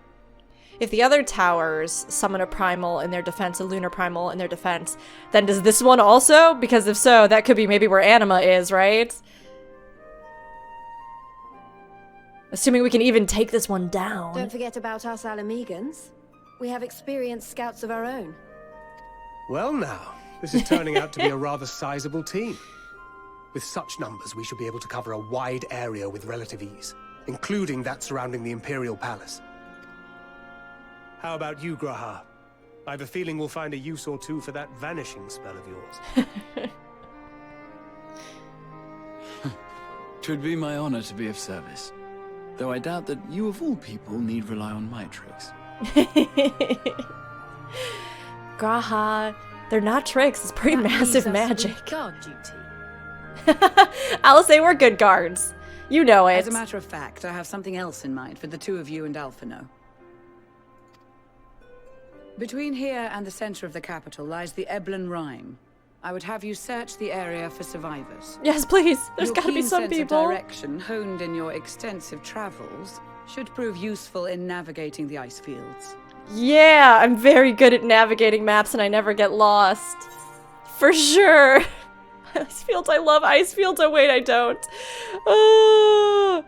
If the other towers summon a primal in their defense, a lunar primal in their defense, then does this one also? Because if so, that could be maybe where Anima is, right? Assuming we can even take this one down.
Don't forget about us Alamegans. We have experienced scouts of our own.
Well now, this is turning out to be a rather sizable team. With such numbers, we should be able to cover a wide area with relative ease, including that surrounding the Imperial Palace. How about you, Graha? I have a feeling we'll find a use or two for that vanishing spell of yours.
'Twould be my honor to be of service. Though I doubt that you of all people need rely on my tricks.
Graha, they're not tricks, it's pretty massive magic.
Guard duty.
Alice, they were good guards. You know it.
As a matter of fact, I have something else in mind for the two of you and Alphino. Between here and the center of the capital lies the Eblan Rime. I would have you search the area for survivors.
Yes, please. There's
Your
gotta be
keen
some
sense
people.
Of direction honed in your extensive travels should prove useful in navigating the ice fields.
Yeah, I'm very good at navigating maps and I never get lost. For sure. Ice fields, I love ice fields. Oh wait, I don't. Oh.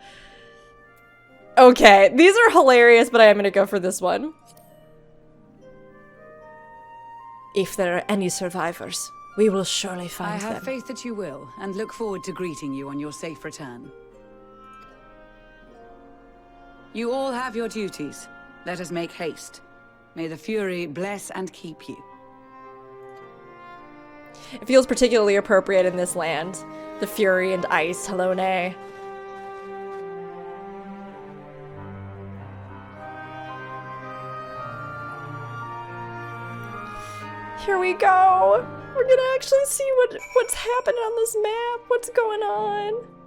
Okay, these are hilarious, but I am gonna go for this one. If there are any survivors, we will surely find them.
I have faith that you will, and look forward to greeting you on your safe return. You all have your duties. Let us make haste. May the Fury bless and keep you.
It feels particularly appropriate in this land. The Fury and ice. Hello, Nay. Here we go. We're gonna actually see what's happening on this map. What's going on?